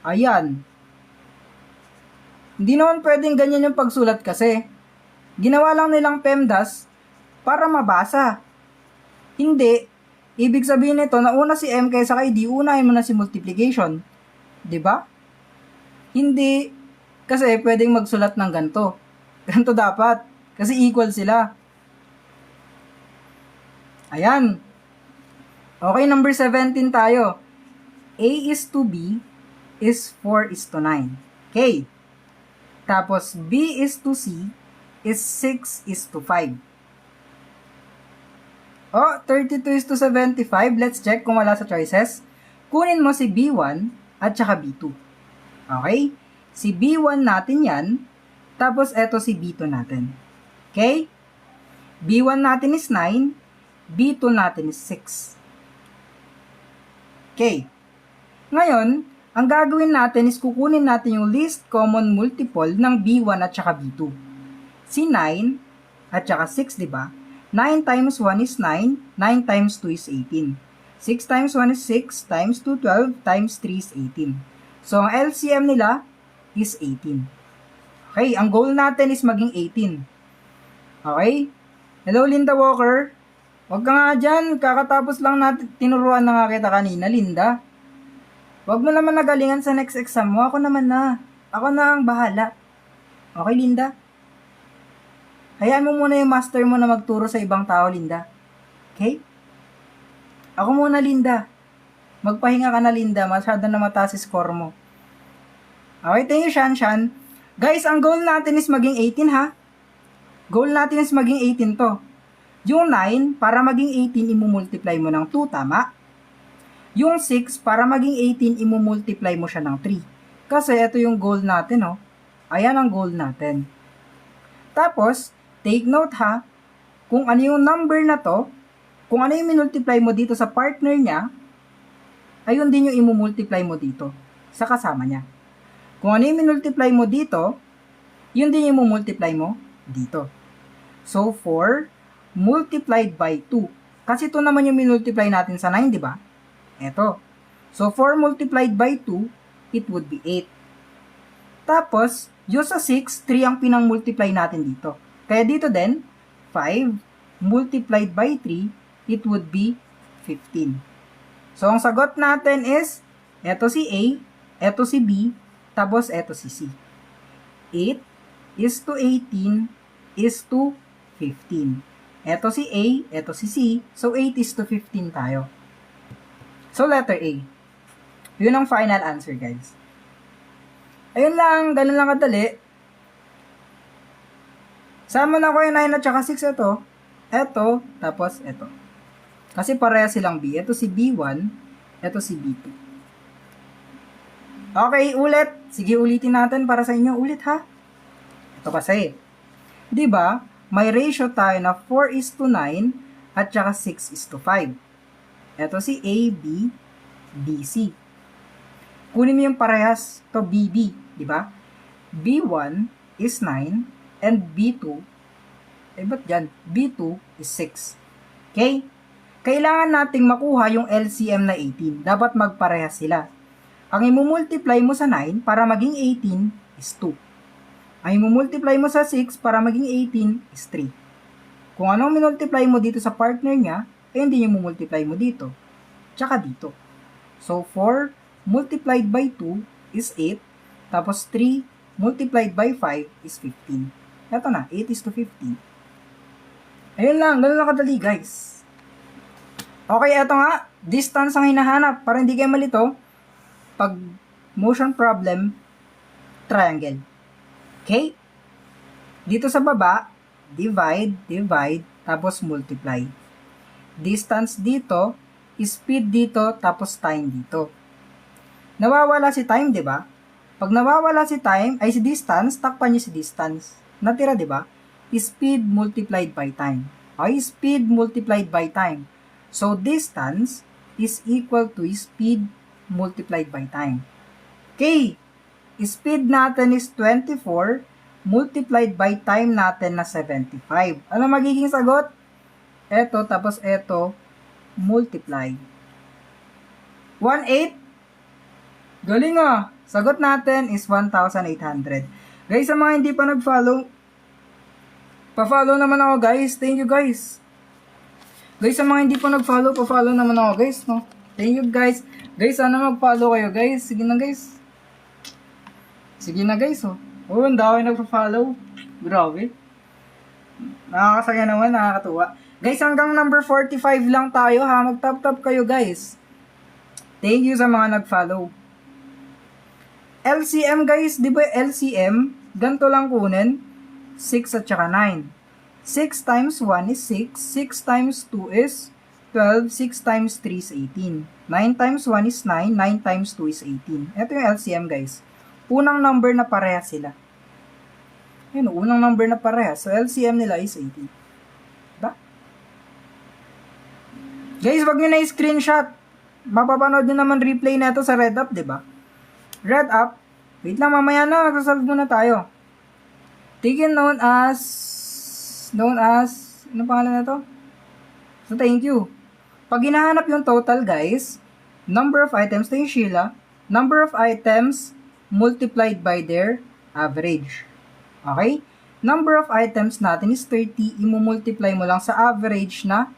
Speaker 1: Ayan. Hindi naman pwedeng ganyan yung pagsulat kasi. Ginawa lang nilang PEMDAS para mabasa. Hindi. Ibig sabihin nito, nauna si M kaysa kay D, unahin mo na si multiplication. 'Di ba? Hindi. Kasi pwedeng magsulat ng ganito. Ganito dapat. Kasi equal sila. Ayan. Okay, number 17 tayo. A is to B is 4 is to 9. Okay. Tapos, B is to C is 6 is to 5. Oh, 32 is to 75. Let's check kung wala sa choices. Kunin mo si B1 at saka B2. Okay? Si B1 natin yan. Tapos, eto si B2 natin. Okay? B1 natin is 9. B2 natin is 6. Okay. Ngayon, ang gagawin natin is kukunin natin yung least common multiple ng B1 at saka B2. Si 9 at saka 6, di ba? 9 times 1 is 9, 9 times 2 is 18. 6 times 1 is 6, times 2, 12, times 3 is 18. So, ang LCM nila is 18. Okay, ang goal natin is maging 18. Okay? Hello, Linda Walker. Huwag ka nga dyan, kakatapos lang natin, tinuruan na nga kita kanina, Linda. Huwag mo naman nagalingan sa next exam mo, ako naman na. Ako na ang bahala. Okay, Linda? Hayaan mo muna yung master mo na magturo sa ibang tao, Linda. Okay? Ako muna, Linda. Magpahinga ka na, Linda. Masyado na mataas score mo. Okay, thank you, Shan. Guys, ang goal natin is maging 18, ha? Goal natin is maging 18 to. Yung 9, para maging 18, imumultiply mo ng 2, tama? Yung 6, para maging 18, imumultiply mo siya ng 3. Kasi ito yung goal natin, oh. Ayan ang goal natin. Tapos, take note ha, kung ano yung number na to, kung ano yung minultiply mo dito sa partner niya, ayun din yung imumultiply mo dito sa kasama niya. Kung ano yung minultiply mo dito, yun din yung imumultiply mo dito. So, 4 multiplied by 2. Kasi ito naman yung minultiply natin sa 9, di ba? Eto. So, 4 multiplied by 2, it would be 8. Tapos, yung sa 6, 3 ang pinang-multiply natin dito. Kaya dito din, 5 multiplied by 3, it would be 15. So, ang sagot natin is, eto si A, eto si B, tapos eto si C. 8 is to 18 is to 15. Eto si A, eto si C, so 8 is to 15 tayo. So, letter A. Yun ang final answer, guys. Ayun lang, ganun lang kadali. Sama na ko yung 9 at saka 6, eto, tapos eto. Kasi pareha silang B. Eto si B1, eto si B2. Okay, ulit. Sige, ulitin natin para sa inyo. Ulit, ha? Ito kasi. Diba, may ratio tayo na 4 is to 9 at saka 6 is to 5. Ito si A, B, B, C. Kunin mo yung parehas to BB, di ba? B1 is 9 and B2, ba't dyan? B2 is 6. Okay? Kailangan nating makuha yung LCM na 18. Dapat magparehas sila. Ang imumultiply mo sa 9 para maging 18 is 2. Ang imumultiply mo sa 6 para maging 18 is 3. Kung anong minultiply mo dito sa partner niya, ay hindi yung mumultiply mo dito. Tsaka dito. So, 4 multiplied by 2 is 8. Tapos, 3 multiplied by 5 is 15. Ito na, 8 is to 15. Ayun lang, ganun lang kadali, guys. Okay, ito nga. Distance ang hinahanap. Para hindi kayo malito, pag motion problem, triangle. Okay? Dito sa baba, divide, tapos multiply. Distance dito, speed dito, tapos time dito. Nawawala si time, di ba? Pag nawawala si time, ay si distance, takpan niyo si distance. Natira, di ba? Speed multiplied by time. Ay, speed multiplied by time. So, distance is equal to speed multiplied by time. Okay. Speed natin is 24 multiplied by time natin na 75. Ano magiging sagot? Eto, tapos eto, multiply. 1/8? Galing ah! Sagot natin is 1,800. Guys, sa mga hindi pa nag-follow, pa-follow naman ako guys. Thank you guys. Guys, sa mga hindi pa nag-follow, pa-follow naman ako guys. No? Thank you guys. Guys, sana mag-follow kayo guys. Sige na guys. Sige na guys oh. Oh, ang dami nagpa-follow. Grabe. Nakakasaya naman, nakakatuwa. Guys, hanggang number 45 lang tayo ha. Mag-tap-tap kayo guys. Thank you sa mga nag-follow. LCM guys, di ba LCM? Ganito lang kunin. 6 at saka 9. 6 times 1 is 6. 6 times 2 is 12. 6 times 3 is 18. 9 times 1 is 9. 9 times 2 is 18. Ito yung LCM guys. Unang number na parehas sila. Yun, unang number na parehas. So, LCM nila is 18. Diba? Guys, wag nyo na i-screenshot. Mapapanood nyo naman replay na ito sa RedUp, diba? RedUp. Wait lang, mamaya na. Magsasolve muna tayo. Taken known as, ano pangalan na to? So, thank you. Pag hinahanap yung total, guys, number of items, ito yung Sheila, number of items multiplied by their average. Okay? Number of items natin is 30. Imu-multiply mo lang sa average na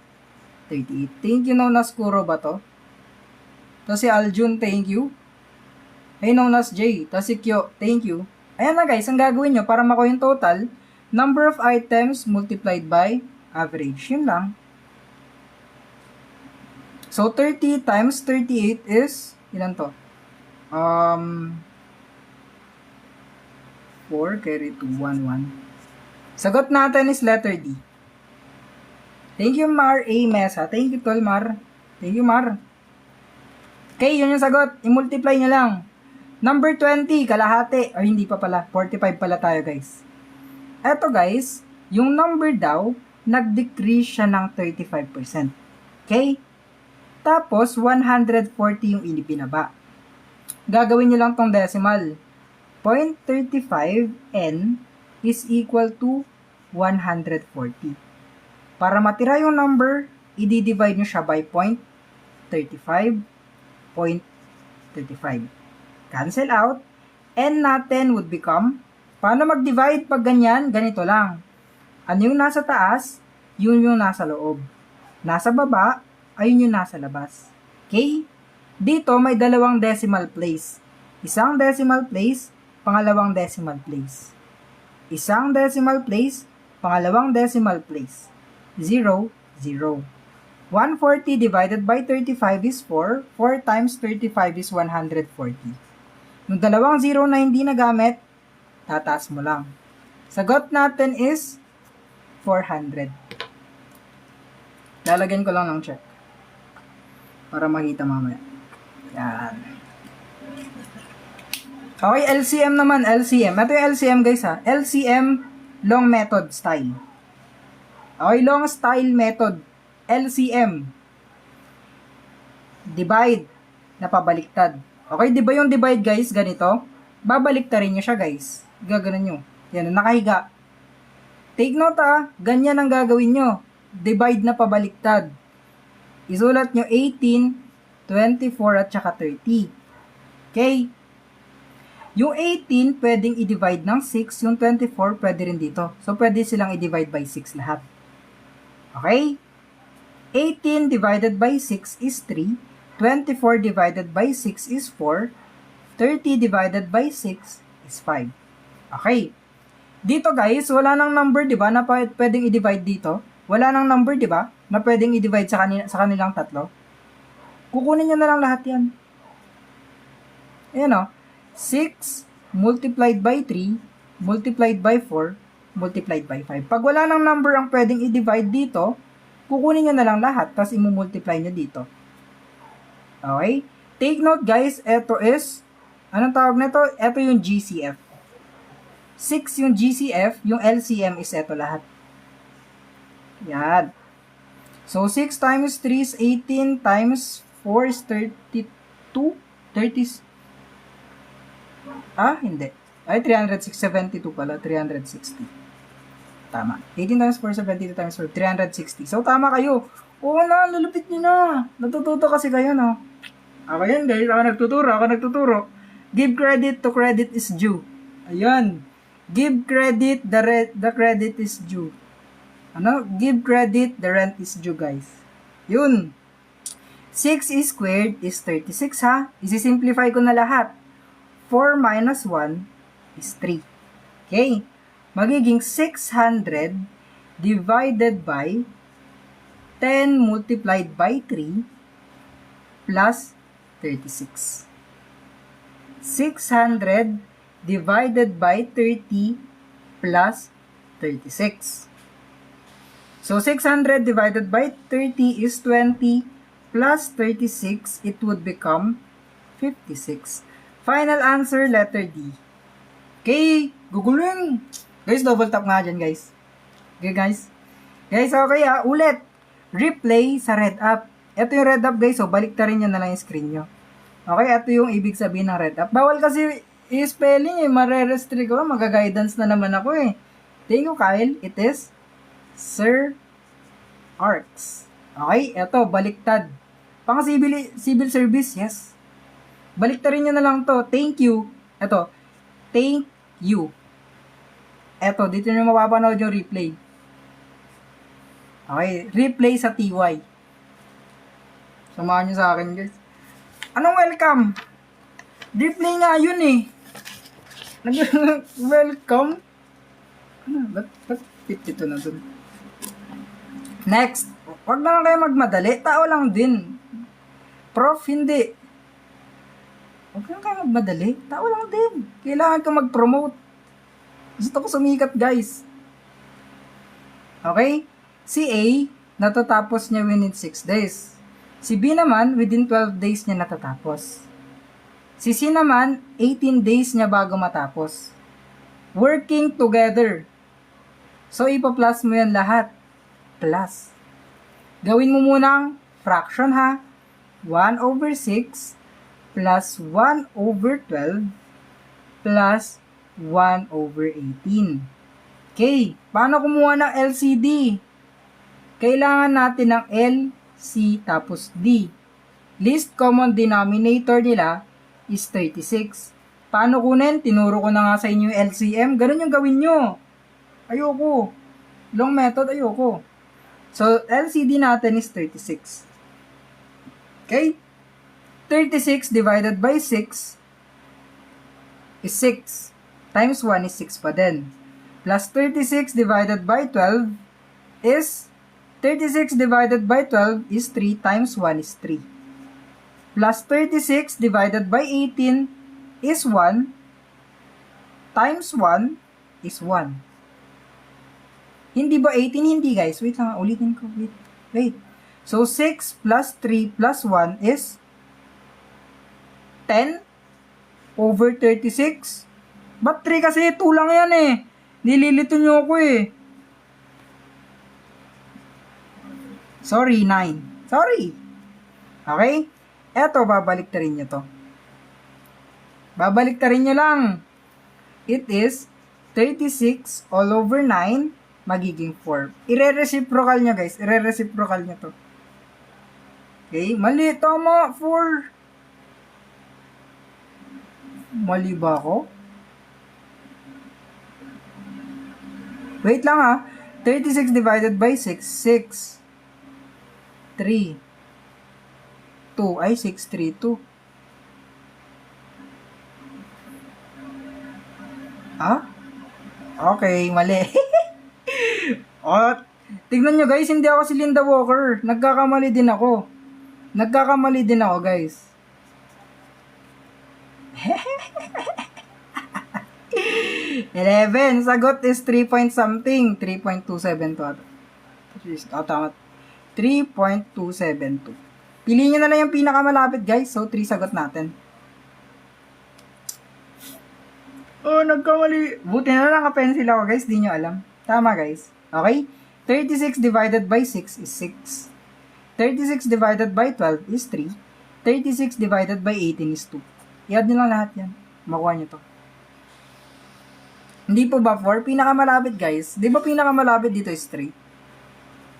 Speaker 1: 38. Thank you, known as Kuro ba to? Tapos si Aljun, thank you. Hey, known as Jay. Tapos si Kyo, thank you. Ayan na guys, ang gagawin nyo para makuha yung total, number of items multiplied by average. Yun lang. So, 30 times 38 is, ilan to? 4 carry 2, 1, 1. Sagot natin is letter D. Thank you, Mar A. Mesa. Thank you, Tol Mar. Thank you, Mar. Okay, yun yung sagot. I-multiply nyo lang. Number 20, kalahati. Or hindi pa pala. 45 pala tayo, guys. Eto, guys, yung number daw, nag-decrease siya ng 35%. Okay? Tapos, 140 yung inipinaba. Gagawin nyo lang tong decimal. 0.35n is equal to 140. Para matira yung number, i-divide nyo siya by 0.35. 0.35. Cancel out. N natin would become, paano mag-divide pag ganyan? Ganito lang. Ano yung nasa taas? Yun yung nasa loob. Nasa baba, ayun yung nasa labas. Okay? Dito may dalawang decimal place. Isang decimal place, pangalawang decimal place. Isang decimal place, pangalawang decimal place. 0, 0. 140 divided by 35 is 4. 4 times 35 is 140. Yung dalawang 0 na hindi nagamit, tataas mo lang. Sagot natin is 400. Lalagyan ko lang ng check. Para makita mamaya. Yan. Okay, LCM naman, LCM. Ito yung LCM guys ha. LCM, long method style. Okay, long style method. LCM. Divide na pabaliktad. Okay, di ba yung divide guys, ganito? Babaliktarin nyo siya guys. Gaganon nyo. Yan, nakahiga. Take note ganyan ang gagawin nyo. Divide na pabaliktad. Isulat nyo 18, 24 at saka 30. Okay? Yung 18, pwedeng i-divide ng 6. Yung 24, pwede rin dito. So, pwede silang i-divide by 6 lahat. Okay? 18 divided by 6 is 3. 24 divided by 6 is 4. 30 divided by 6 is 5. Okay. Dito guys, wala nang number, di ba, na pwedeng i-divide dito. Wala nang number, di ba, na pwedeng i-divide sa kanilang tatlo. Kukunin nyo na lang lahat yan. Ayan o. 6 multiplied by 3, multiplied by 4, multiplied by 5. Pag wala nang number ang pwedeng i-divide dito, kukunin nyo na lang lahat, tapos i-multiply nyo dito. Okay? Take note guys, ito is, anong tawag na ito? Ito yung GCF. 6 yung GCF, yung LCM is ito lahat. Yan. So, 6 times 3 is 18, times 4 is 32, 30, hindi. Ay, 372 pala. 360. Tama. 18 times 4, 72 times 4, 360. So, tama kayo. Oo na, lulupit nyo na. Natututo kasi kayo, no? Ako yan, guys. Ako nagtuturo. Give credit to credit is due. Ayan. Give credit, the credit is due. Ano? Give credit, the rent is due, guys. Yun. 6 squared is 36, ha? Isi-simplify ko na lahat. 4 minus 1 is 3. Okay? Magiging 600 divided by 10 multiplied by 3 plus 36. 600 divided by 30 plus 36. So, 600 divided by 30 is 20 plus 36, it would become 56. Final answer, letter D. Okay, guguling. Guys, double tap nga dyan, guys. Okay, guys. Guys, okay ulit. Replay sa red up. Ito yung red up, guys. So, balik ta rin nyo na lang yung screen nyo. Okay, ito yung ibig sabihin ng red up. Bawal kasi i-spelling Mare-restrict ko. Mag-guidance na naman ako Thank you, Kyle. It is Sir Arcs. Okay, ito, baliktad. Pang civil service, yes. Baliktarin nyo na lang to. Thank you. Ito, thank you. Ito, dito nyo mapapanood yung replay. Okay, replay sa TY. Samahan nyo sa akin, guys. Anong welcome? Replay nga yun Welcome? Ano, ba't 52 na dun? Next. Huwag na lang kayo magmadali. Tao lang din. Prof, hindi. Huwag lang kayo magmadali. Tao lang din. Kailangan ko mag-promote. Gusto ko sumikat, guys. Okay? Si A, natatapos niya within 6 days. Si B naman, within 12 days niya natatapos. Si C naman, 18 days niya bago matapos. Working together. So, ipa-plus mo yan lahat. Plus. Gawin mo munang fraction, ha? 1 over 6 plus 1 over 12 plus 1 over 18. Okay, paano kumuha ng LCD? Kailangan natin ng L, C, tapos D. Least common denominator nila is 36. Paano kunin? Tinuro ko na nga sa inyo yung LCM. Ganun yung gawin nyo. Ayoko. Long method, ayoko. So, LCD natin is 36. Okay? 36 divided by 6 is 6. Times 1 is 6 pa din. Plus 36 divided by 12 is 36 divided by 12 is 3 times 1 is 3. Plus 36 divided by 18 is 1 times 1 is 1. Hindi ba 18? Hindi, guys. Wait lang, ulitin ko. Wait. So, 6 plus 3 plus 1 is 10 over 36. Ba't 3 kasi? 2 lang yan Nililito nyo ako Sorry, 9. Sorry. Okay? Eto, babaliktarin nyo to. Babaliktarin nyo lang. It is 36 all over 9 magiging 4. Ire-reciprocal nyo, guys. Ire-reciprocal nyo to. Okay? Mali. Tama. 4. Mali ba ako? Wait lang 36 divided by 6. 6. 3. 2. Ay, 6, 3, 2. Okay, mali. Tignan nyo, guys, hindi ako si Linda Walker. Nagkakamali din ako, guys. 11. Sagot is 3 point something. 3.272 ata. Tama. 3.272. Piliin nyo na lang yung pinakamalapit, guys. So, 3 sagot natin. Nagkamali. Buti na lang ka-pencil ako, guys. Di nyo alam. Tama, guys. Okay? 36 divided by 6 is 6. 36 divided by 12 is 3. 36 divided by 18 is 2. I-add nyo lang lahat yan. Makuha nyo to. Hindi po ba 4? Pinakamalapit guys. Di ba pinakamalapit dito is 3?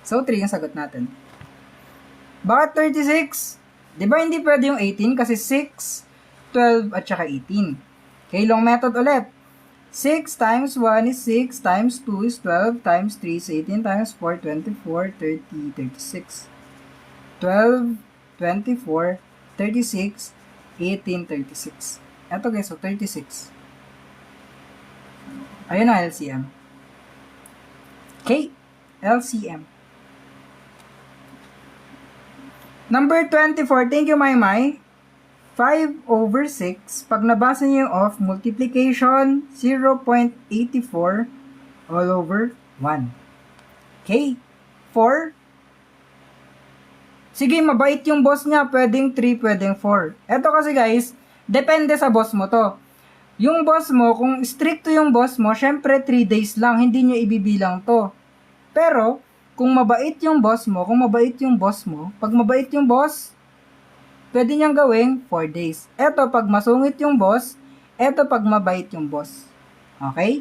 Speaker 1: So 3 yung sagot natin. Bakit 36? Di ba hindi pwede yung 18 kasi 6, 12 at saka 18. Okay, long method ulit. 6 times 1 is 6, times 2 is 12, times 3 is 18, times 4, 24, 30, 36. 12, 24, 36, 18, 36. Eto guys, so 36. Ayun ang LCM. Okay, LCM. Number 24, thank you, Maymay. 5 over 6, pag nabasa niyo yung off, multiplication, 0.84 all over 1. Okay, 4. Sige, mabait yung boss niya, pwedeng 3, pwedeng 4. Eto kasi guys, depende sa boss mo to. Yung boss mo, kung stricto yung boss mo, syempre 3 days lang, hindi nyo ibibilang to. Pero, kung mabait yung boss mo, pag mabait yung boss, pwede niyang gawing 4 days. Eto, pag masungit yung boss, eto pag mabait yung boss. Okay?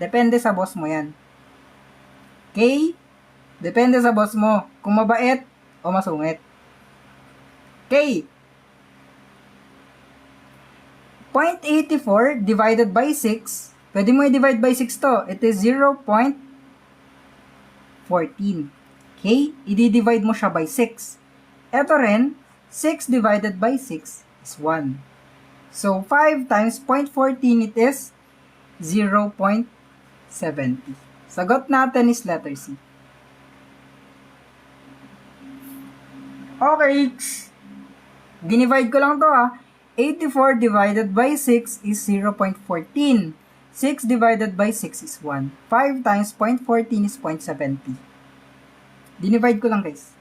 Speaker 1: Depende sa boss mo yan. Okay? Depende sa boss mo, kung mabait o masungit. Okay? 0.84 divided by 6, pwede mo i-divide by 6 to. It is 0.14. Okay? I-divide mo siya by 6. Ito rin, 6 divided by 6 is 1. So, 5 times 0.14, it is 0.70. Sagot natin is letter C. Okay. Dinivide ko lang to 84 divided by 6 is 0.14. 6 divided by 6 is 1. 5 times 0.14 is 0.70. Dinivide ko lang guys.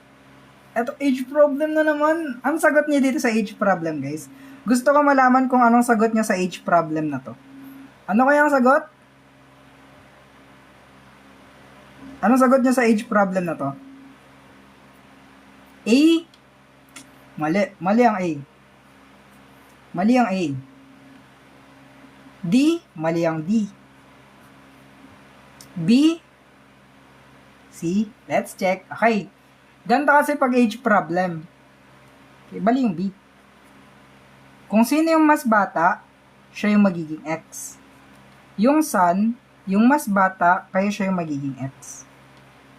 Speaker 1: Eto, age problem na naman. Ang sagot niya dito sa age problem guys. Gusto ko malaman kung anong sagot niya sa age problem na to. Ano kaya ang sagot? Anong sagot niya sa age problem na to? A? Mali. Mali ang A. Mali ang A. D? Mali ang D. B? C? Let's check. Okay. Ganda kasi pag age problem. Okay, bali yung B. Kung sino yung mas bata, siya yung magiging X. Yung son, yung mas bata, kaya siya yung magiging X.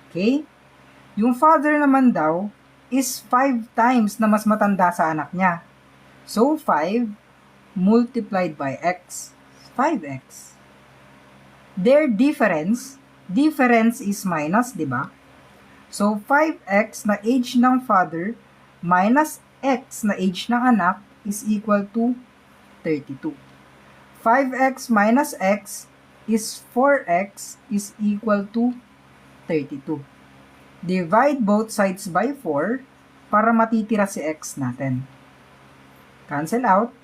Speaker 1: Okay? Yung father naman daw is 5 times na mas matanda sa anak niya. So, 5 multiplied by X. 5X. Their difference is minus, di ba? So, 5X na age ng father minus X na age ng anak is equal to 32. 5X minus X is 4X is equal to 32. Divide both sides by 4 para matitira si X natin. Cancel out,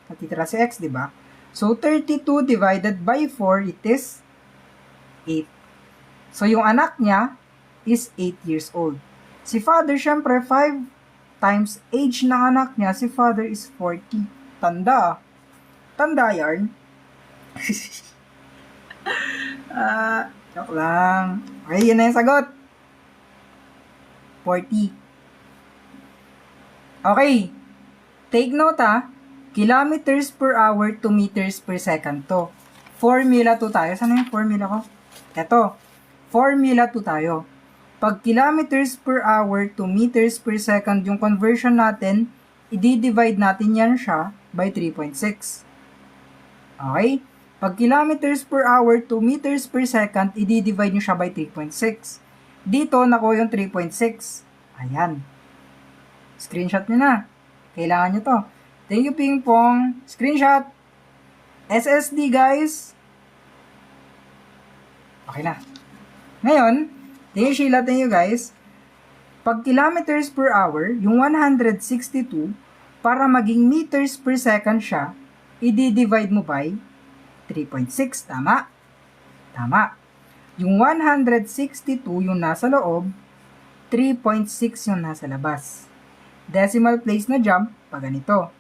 Speaker 1: matitira si X, di ba? So, 32 divided by 4, it is 8. So, yung anak niya is 8 years old. Si father, syempre, 5 times age ng anak niya, si father is 40. Tanda. Tanda yarn. Joke lang. Okay, yun na yung sagot. 40. Okay. Take note kilometers per hour to meters per second to. Formula 2 tayo. Saan yung formula ko? Eto. Formula 2 tayo. Pag kilometers per hour to meters per second yung conversion natin, i-divide natin yan siya by 3.6. Okay? Pag kilometers per hour to meters per second, i-divide nyo siya by 3.6. Dito, nakuha yung 3.6. Ayan. Screenshot nyo na. Kailangan nyo to. Thank you, Ping Pong. Screenshot. SSD, guys. Okay na. Ngayon, thank you, Sheila. Thank you, guys. Pag kilometers per hour, yung 162, para maging meters per second siya, i-divide mo by 3.6. Tama? Tama. Yung 162 yung nasa loob, 3.6 yung nasa labas. Decimal place na jump, pag ganito.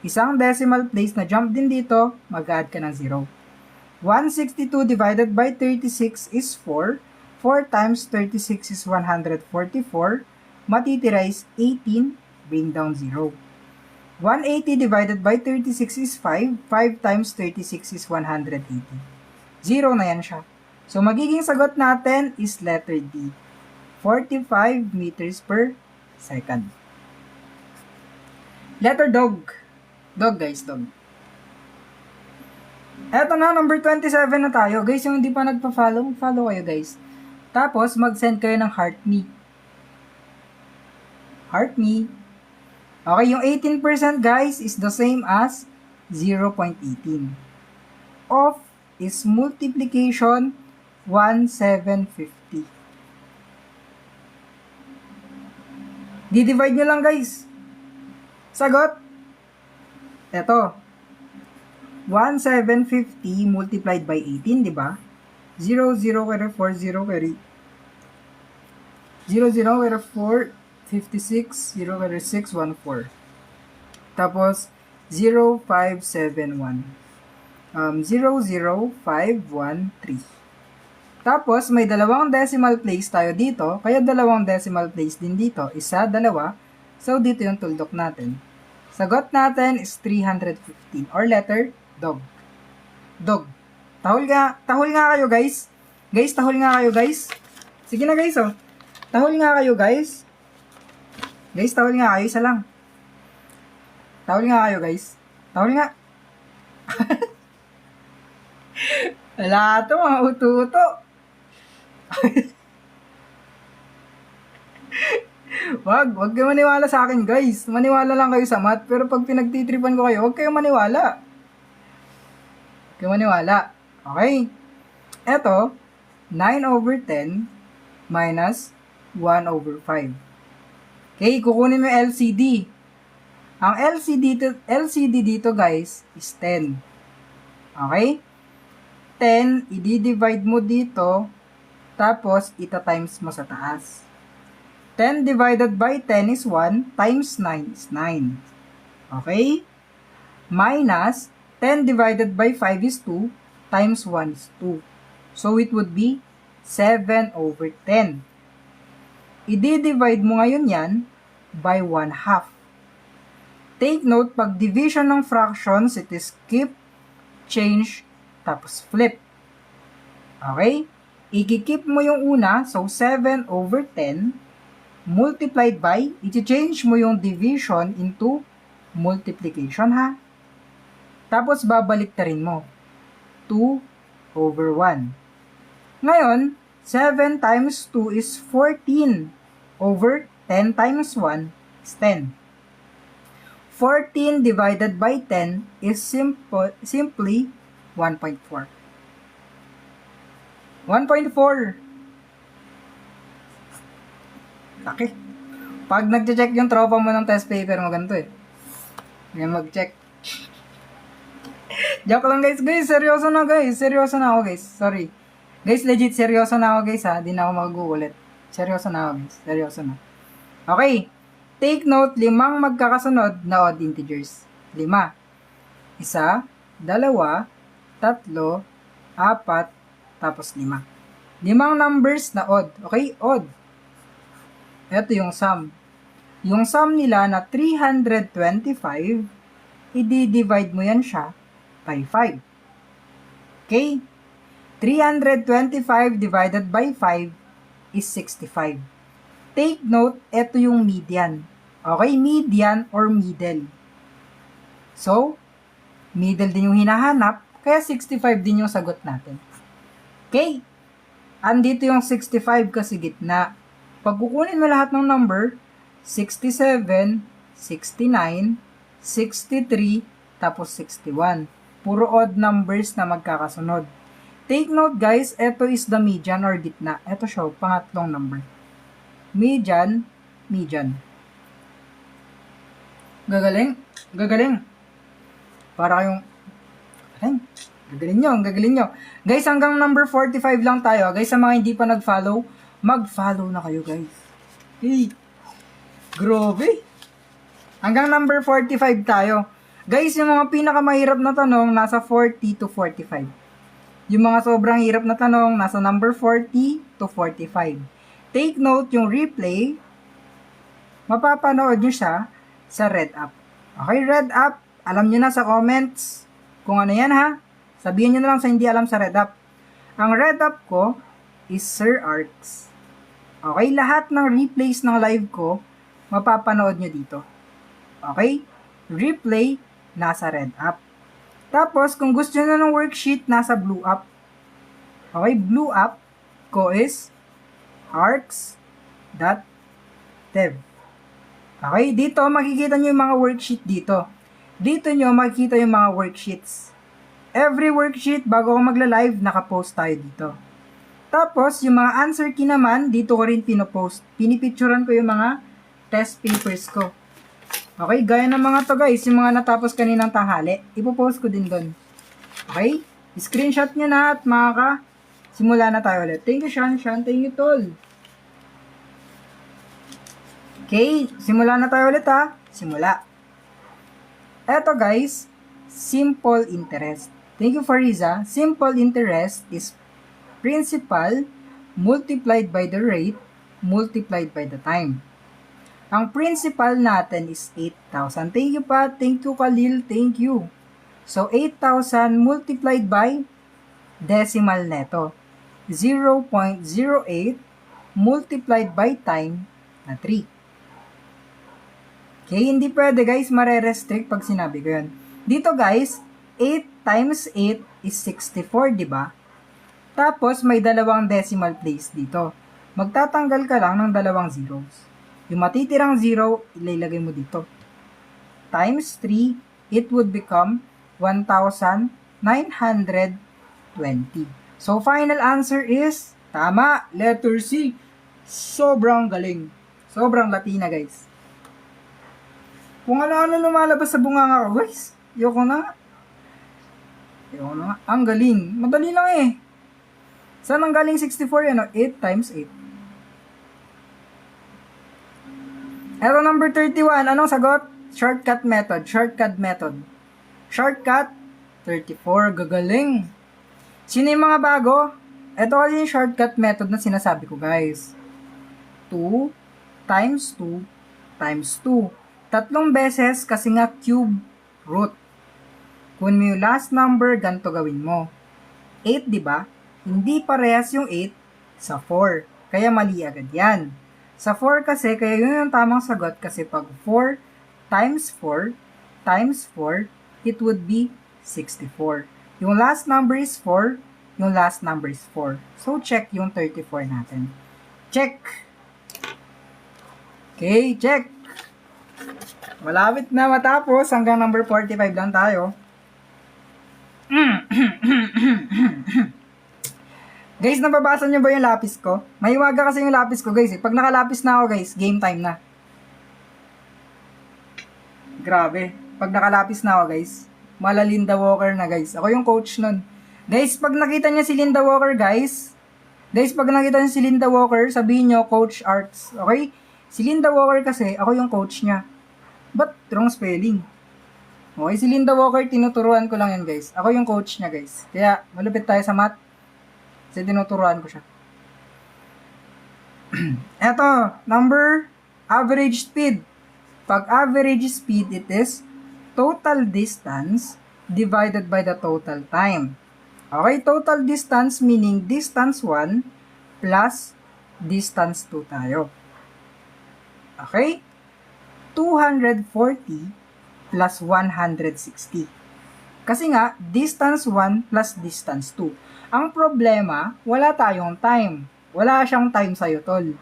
Speaker 1: Isang decimal place na jump din dito, mag-add ka ng 0. 162 divided by 36 is 4. 4 times 36 is 144. Matitira is 18. Bring down 0. 180 divided by 36 is 5. 5 times 36 is 180. 0 na yan siya. So, magiging sagot natin is letter D. 45 meters per second. Letter dog. Dog guys, dog. Eto na, number 27 na tayo. Guys, yung hindi pa nagpa-follow, follow kayo guys. Tapos, mag-send kayo ng heart me. Heart me. Okay, yung 18% guys is the same as 0.18. Of is multiplication 1,750. Di-divide nyo lang guys. Sagot. Eto. 1,750 multiplied by 18, di ba? 0, 0, carry 4, 0, carry 0, 0, carry 4, 56, 0, carry 6, 1, 4. Tapos, 0, 5, 7, 1. 0, 0, 5, 1, 3. Tapos, may dalawang decimal place tayo dito, kaya dalawang decimal place din dito, isa, dalawa. So, dito yung tuldok natin. Sagot natin is 315, or letter dog. Dog. Tahol nga kayo guys. Guys, tahol nga kayo guys. Sige na guys, oh. Tahol nga kayo guys. Guys, tahol nga kayo, isa lang. Tahol nga kayo guys. Tahol nga. Wala to, mga uto-uto. wag kayo maniwala sa akin guys. Maniwala lang kayo sa math, pero pag pinagtitripan ko kayo, wag kayo maniwala. Wag kayo maniwala. Okay. Eto, 9/10 minus 1/5. Okay, kukunin mo yung LCD. Ang LCD dito guys is 10. Okay? 10, i-divide mo dito, tapos ita-times mo sa taas. 10 divided by 10 is 1, times 9 is 9. Okay? Minus 10 divided by 5 is 2, times 1 is 2. So, it would be 7/10. I-divide mo ngayon yan by 1/2. Take note, pag division ng fractions, it is keep, change, tapos flip. Okay? I-keep mo yung una, so 7/10 multiplied by, i-change mo yung division into multiplication ha. Tapos babalik ta rin mo. 2/1. Ngayon, 7 times 2 is 14 over 10 times 1 is 10. 14 divided by 10 is simply 1.4. 1.4. Laki. Pag nag-check yung tropa mo ng test paper mo, ganito eh. Ngayon mag-check. Joke lang guys. Guys, seryoso na guys. Seryoso na ako guys. Sorry. Guys, legit seryoso na ako guys ha. Di na ako mag-uulit. Seryoso na ako guys. Seryoso na. Okay. Take note, 5 magkakasunod na odd integers. 5. 1, 2, 3, 4, tapos 5. 5 numbers na odd. Okay? Odd. Ito yung sum. Yung sum nila na 325, i-divide mo yan siya by 5. Okay? 325 divided by 5 is 65. Take note, ito yung median. Okay? Median or middle. So, middle din yung hinahanap, kaya 65 din yung sagot natin. Okay? Andito yung 65 kasi gitna. Pag kukunin mo lahat ng number, 67, 69, 63, tapos 61. Puro odd numbers na magkakasunod. Take note guys, ito is the median or gitna. Ito siya, pangatlong number. Median, median. Gagaling, gagaling. Para kayong, gagaling nyo. Guys, hanggang number 45 lang tayo. Guys, sa mga hindi pa nag-follow, mag-follow na kayo guys. Hey, grabe. Hanggang number 45 tayo. Guys, yung mga pinakamahirap na tanong, nasa 40 to 45. Yung mga sobrang hirap na tanong, nasa number 40 to 45. Take note, yung replay, mapapanood nyo siya sa Red App. Okay, Red App, alam nyo na sa comments kung ano yan ha. Sabihin nyo na lang sa hindi alam sa Red App. Ang Red App ko is Sir Arts. Okay, lahat ng replays ng live ko, mapapanood nyo dito. Okay? Replay, nasa Red App. Tapos, kung gusto nyo ng worksheet, nasa Blue App. Okay, Blue App ko is arcs.dev. Okay, dito makikita nyo yung mga worksheet dito. Dito nyo makikita yung mga worksheets. Every worksheet, bago ako magla-live, nakapost tayo dito. Tapos, yung mga answer key naman, dito ko rin pinopost. Pinipicturan ko yung mga test papers ko. Okay, gaya ng mga to guys, yung mga natapos kaninang tanghali, ipopost ko din doon. Okay, screenshot nyo na at simula na tayo ulit. Thank you, Sean. Thank you, Tol. Okay, simula na tayo ulit ha. Simula. Eto guys, simple interest. Thank you, Fariza. Simple interest is principal multiplied by the rate multiplied by the time. Ang principal natin is 8,000. Thank you pa. Thank you, Khalil. Thank you. So, 8,000 multiplied by decimal neto. 0.08 multiplied by time na 3. Okay, hindi pwede guys, mare-restrict pag sinabi ko yun. Dito guys, 8 times 8 is 64, di ba? Tapos, may dalawang decimal place dito. Magtatanggal ka lang ng dalawang zeros. Yung matitirang 0, ilalagay mo dito. Times 3, it would become 1,920. So, final answer is, tama, letter C. Sobrang galing. Sobrang Latina, guys. Kung ano-ano lumalabas sa bunganga ko, guys. Yoko na. Ang galing. Madali lang eh. Saan ang galing 64 yan? 8 times 8. Eto number 31. Anong sagot? Shortcut method. Shortcut 34. Gagaling. Sino yung mga bago? Ito kasi yung shortcut method na sinasabi ko, guys. 2 times 2 times 2. Tatlong beses kasi nga cube root. Kung mo yung last number, ganito gawin mo. 8, di ba? Hindi parehas yung 8 sa 4. Kaya mali agad yan. Sa 4 kasi, kaya yun yung tamang sagot kasi pag 4 times 4 times 4, it would be 64. Yung last number is 4, yung last number is 4. So, check yung 34 natin. Check! Okay, check! Malapit na matapos, hanggang number 45 lang tayo. Guys, nababasa nyo ba yung lapis ko? Mahiwaga kasi yung lapis ko, guys. Pag nakalapis na ako, guys, game time na. Grabe. Pag nakalapis na ako, guys, mala Linda Walker na, guys. Ako yung coach nun. Guys, pag nakita niya si Linda Walker, guys, sabihin nyo, Coach Arts. Okay? Si Linda Walker kasi, ako yung coach niya. But, wrong spelling. Okay, si Linda Walker, tinuturuan ko lang yan, guys. Ako yung coach niya, guys. Kaya, malupit tayo sa math. Kasi tinuturuan ko siya. Eto, number, average speed. Pag average speed, it is total distance divided by the total time. Okay, total distance meaning distance 1 plus distance 2 tayo. Okay? 240 plus 160. Kasi nga, distance 1 plus distance 2. Ang problema, wala tayong time. Wala siyang time sa'yo, tol.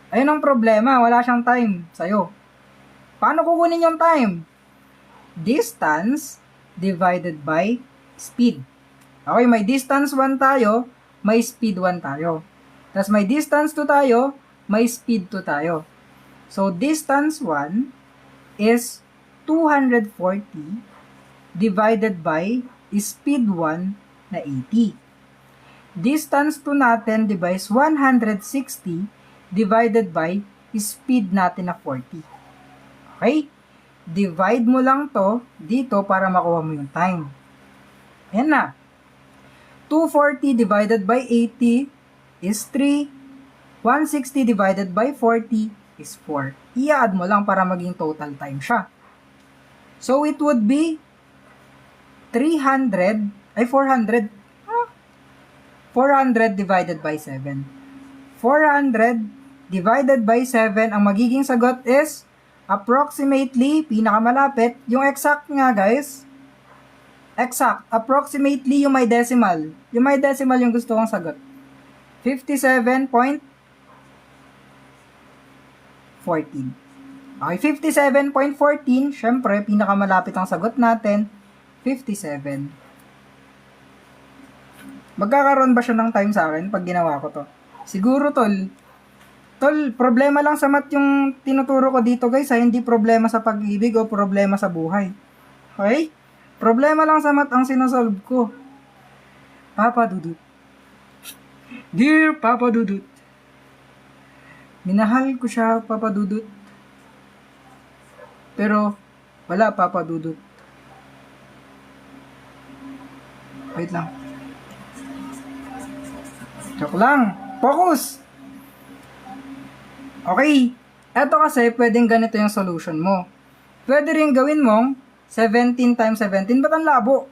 Speaker 1: Ayun ang problema, wala siyang time sa'yo. Paano kukunin yung time? Distance divided by speed. Okay, may distance 1 tayo, may speed 1 tayo. Tapos may distance 2 tayo, may speed 2 tayo. So, distance 1 is 240 divided by speed 1 na 80. Distance 2 natin, diba, is 160 divided by speed natin na 40. Okay? Divide mo lang to dito para makuha mo yung time. Ayan na. 240 divided by 80 is 3. 160 divided by 40 is 4. I-add mo lang para maging total time siya. So, it would be 400 divided by 7. 400 divided by 7, ang magiging sagot is approximately, pinakamalapit, yung exact nga guys, exact, approximately yung may decimal. Yung may decimal yung gusto kong sagot. 57.14. Okay, 57.14, syempre, pinakamalapit ang sagot natin, 57. Magkakaroon ba siya ng time sa akin pag ginawa ko to? Siguro, tol. Tol, problema lang sa math yung tinuturo ko dito, guys, ha? Hindi problema sa pag-ibig o problema sa buhay. Okay? Problema lang sa math ang sinosolve ko. Papa Dudut. Dear Papa Dudut. Minahal ko siya, Papa Dudut. Pero, wala, Papa Dudut. Wait lang. Joke lang. Focus! Okay. Eto kasi, pwedeng ganito yung solution mo. Pwede rin gawin mong 17 times 17. Ba't ang labo?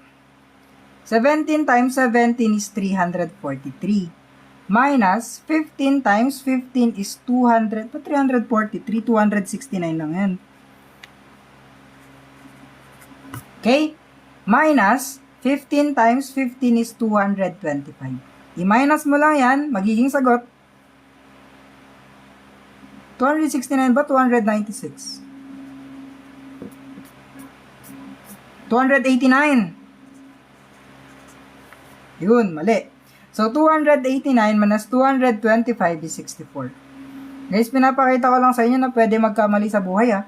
Speaker 1: 17 times 17 is 343. Minus 15 times 15 is 200. Ba't 343? 269 lang yan. Okay? Minus 15 times 15 is 225. I-minus mo lang yan, magiging sagot. 269 ba? 296. 289. Yun, mali. So, 289 minus 225 is 64. Guys, pinapakita ko lang sa inyo na pwede magkamali sa buhay, ha.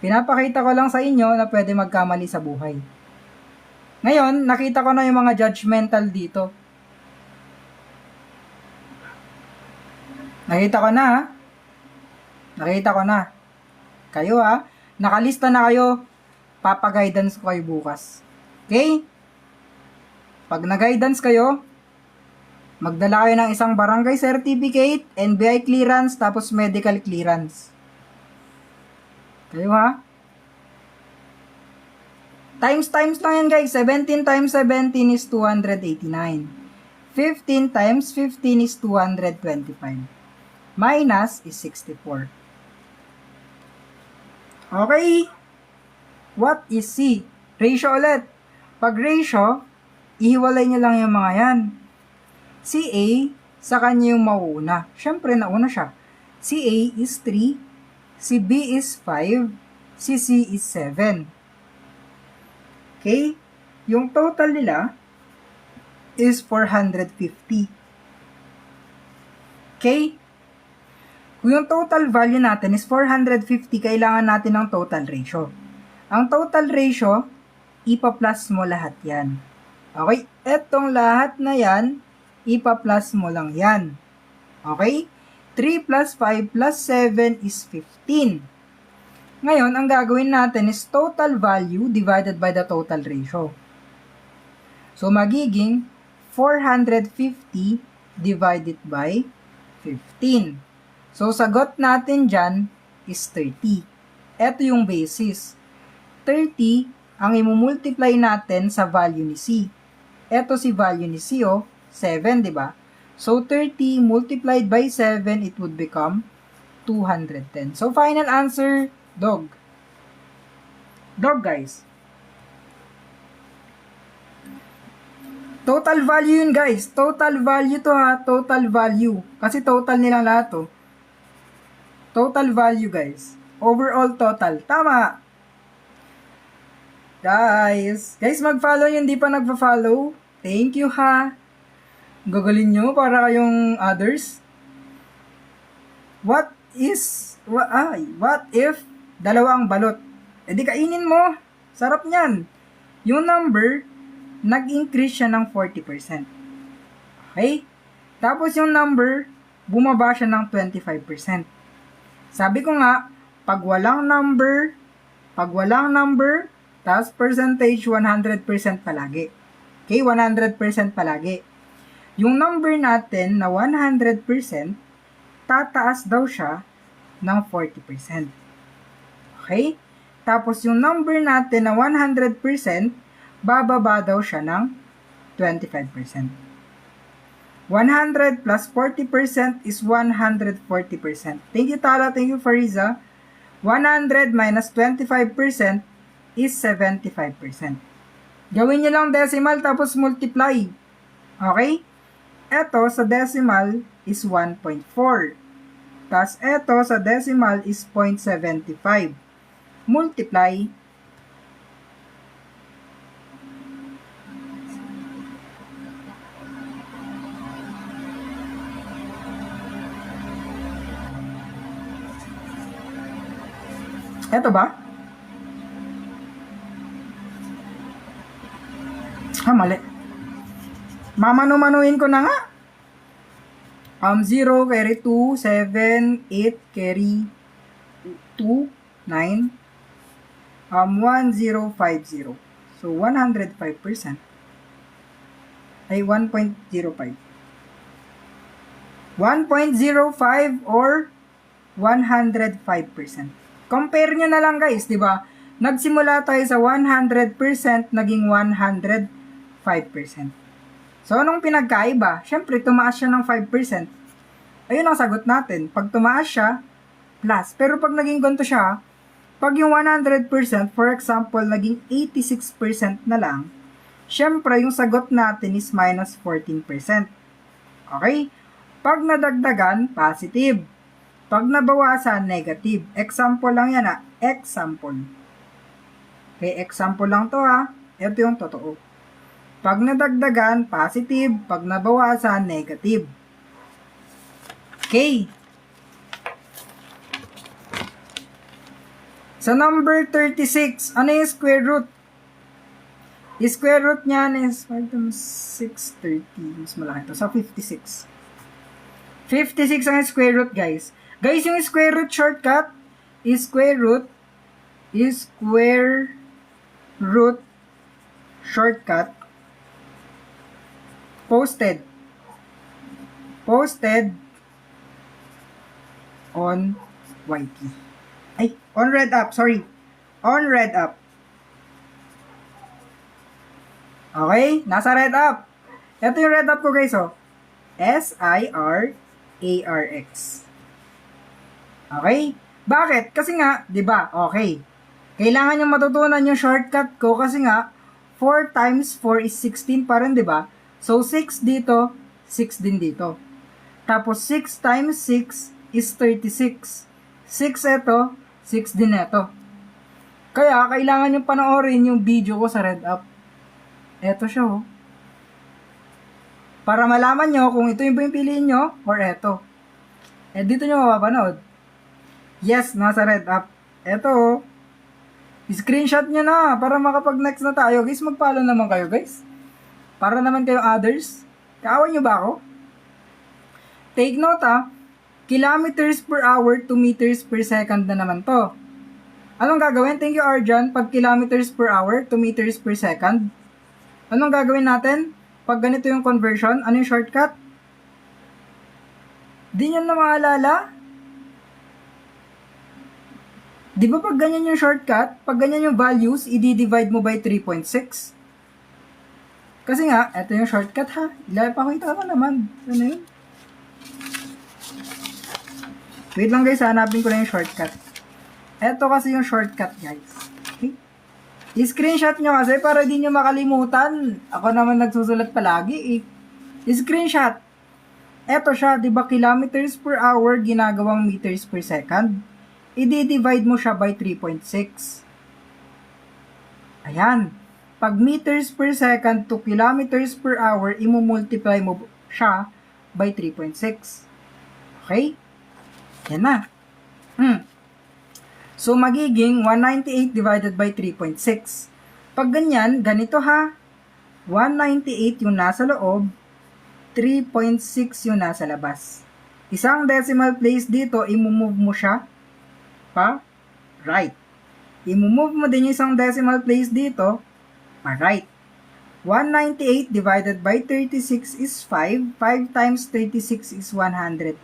Speaker 1: Pinapakita ko lang sa inyo na pwede magkamali sa buhay. Ngayon, nakita ko na yung mga judgmental dito. Nakita ko na, ha? Nakita ko na. Kayo, ha? Nakalista na kayo. Papaguidance ko kayo bukas. Okay? Pag na-guidance kayo, magdala kayo ng isang barangay certificate, NBI clearance, tapos medical clearance. Kayo, ha? Times lang yan, guys. 17 times 17 is 289. 15 times 15 is 225. Minus is 64. Okay. What is C? Ratio ulit. Pag ratio, ihiwalay nyo lang yung mga yan. Si A, sa kanya yung mauuna. Siyempre, nauna siya. Si A is 3, si B is 5, si C is 7. Okay? Yung total nila is 450. Okay? Kung yung total value natin is 450, kailangan natin ng total ratio. Ang total ratio, ipa-plus mo lahat yan. Okay? Etong lahat na yan, ipa-plus mo lang yan. Okay? 3 plus 5 plus 7 is 15. Ngayon, ang gagawin natin is total value divided by the total ratio. So, magiging 450 divided by 15. So, sagot natin dyan is 30. Ito yung basis. 30 ang imumultiply natin sa value ni C. Ito si value ni C, 7, di ba? So, 30 multiplied by 7, it would become 210. So, final answer, dog. Dog, guys. Total value yun, guys. Total value to, ha. Total value. Kasi total nilang lahat, to. Total value, guys. Overall total. Tama. Guys, mag-follow yung hindi pa nagpa-follow. Thank you, ha. Gagawin nyo para kayong others. What if dalawang balot? E di kainin mo. Sarap niyan. Yung number, nag-increase siya ng 40%. Okay? Tapos yung number, bumaba siya ng 25%. Sabi ko nga, pag walang number, tapos percentage 100% palagi. Okay, 100% palagi. Yung number natin na 100%, tataas daw siya ng 40%. Okay? Tapos yung number natin na 100%, bababa daw siya ng 25%. 100 plus 40% is 140%. Thank you, Tala. Thank you, Fariza. 100 minus 25% is 75%. Gawin nyo lang decimal tapos multiply. Okay? Eto sa decimal is 1.4. Tapos eto sa decimal is 0.75. Multiply. Eto ba? Mali. Mamanu-manuin ko na nga. 0 carry 2, 7, 8 carry 2, 9, 1050. So, 105%. Ay, 1.05. 1.05 or 105%. Compare nyo na lang guys, di ba? Nagsimula tayo sa 100%, naging 105%. So, anong pinagkaiba? Siyempre, tumaas siya ng 5%. Ayun ang sagot natin. Pag tumaas siya, plus. Pero pag naging ganito siya, pag yung 100%, for example, naging 86% na lang, siyempre, yung sagot natin is minus 14%. Okay? Pag nadagdagan, positive. Pag nabawasan, negative. Example lang yan ha. Example. Okay, example lang to ha. Ito yung totoo. Pag nadagdagan, positive. Pag nabawasan, negative. Okay. Sa number 36, ano yung square root? Yung square root niyan is 5 times 6, 30. Mas malaki ito. Sa 56. 56 ang square root, guys. Guys, yung square root shortcut is square root shortcut posted on YT. Ay, on RedUp, sorry. On RedUp. Okay, nasa RedUp. Ito yung RedUp ko guys, oh. SIRARX. Okay? Bakit? Kasi nga, 'di ba? Okay. Kailangan niyo matutunan yung shortcut ko kasi nga 4 times 4 is 16 pa rin, 'di ba? So 6 dito, 6 din dito. Tapos 6 times 6 is 36. 6 ito, 6 din ito. Kaya kailangan niyo panoorin yung video ko sa RedUp. Ito siya, oh. Para malaman nyo kung ito yung pipiliin nyo or ito. Eh, dito nyo mapapanood. Yes, nasa RedUp. Ito, oh. Screenshot nyo na para makapag-next na tayo. Guys, mag-follow naman kayo, guys. Para naman kayong others. Kaawan nyo ba ako? Take note, ah. Kilometers per hour to meters per second na naman to. Anong gagawin? Thank you, Arjan. Pag kilometers per hour to meters per second, anong gagawin natin? Pag ganito yung conversion, ano yung shortcut? Di nyo na maalala? Di ba pag ganyan yung shortcut, pag ganyan yung values, i-divide mo by 3.6? Kasi nga, ito yung shortcut ha. Ilapakita ko naman. Ano yun? Wait lang guys, hanapin ko na yung shortcut. Ito kasi yung shortcut guys. Okay? I-screenshot nyo kasi para di nyo makalimutan. Ako naman nagsusulat palagi eh. I-screenshot. Ito siya, di ba kilometers per hour ginagawang meters per second? I-divide mo siya by 3.6. Ayan. Pag meters per second to kilometers per hour, imumultiply mo siya by 3.6. Okay? Yan na. So, magiging 198 divided by 3.6. Pag ganyan, ganito ha. 198 yung nasa loob, 3.6 yung nasa labas. Isang decimal place dito, imumove mo siya pa right. Imumove mo din yung isang decimal place dito pa right. 198 divided by 36 is 5. 5 times 36 is 180.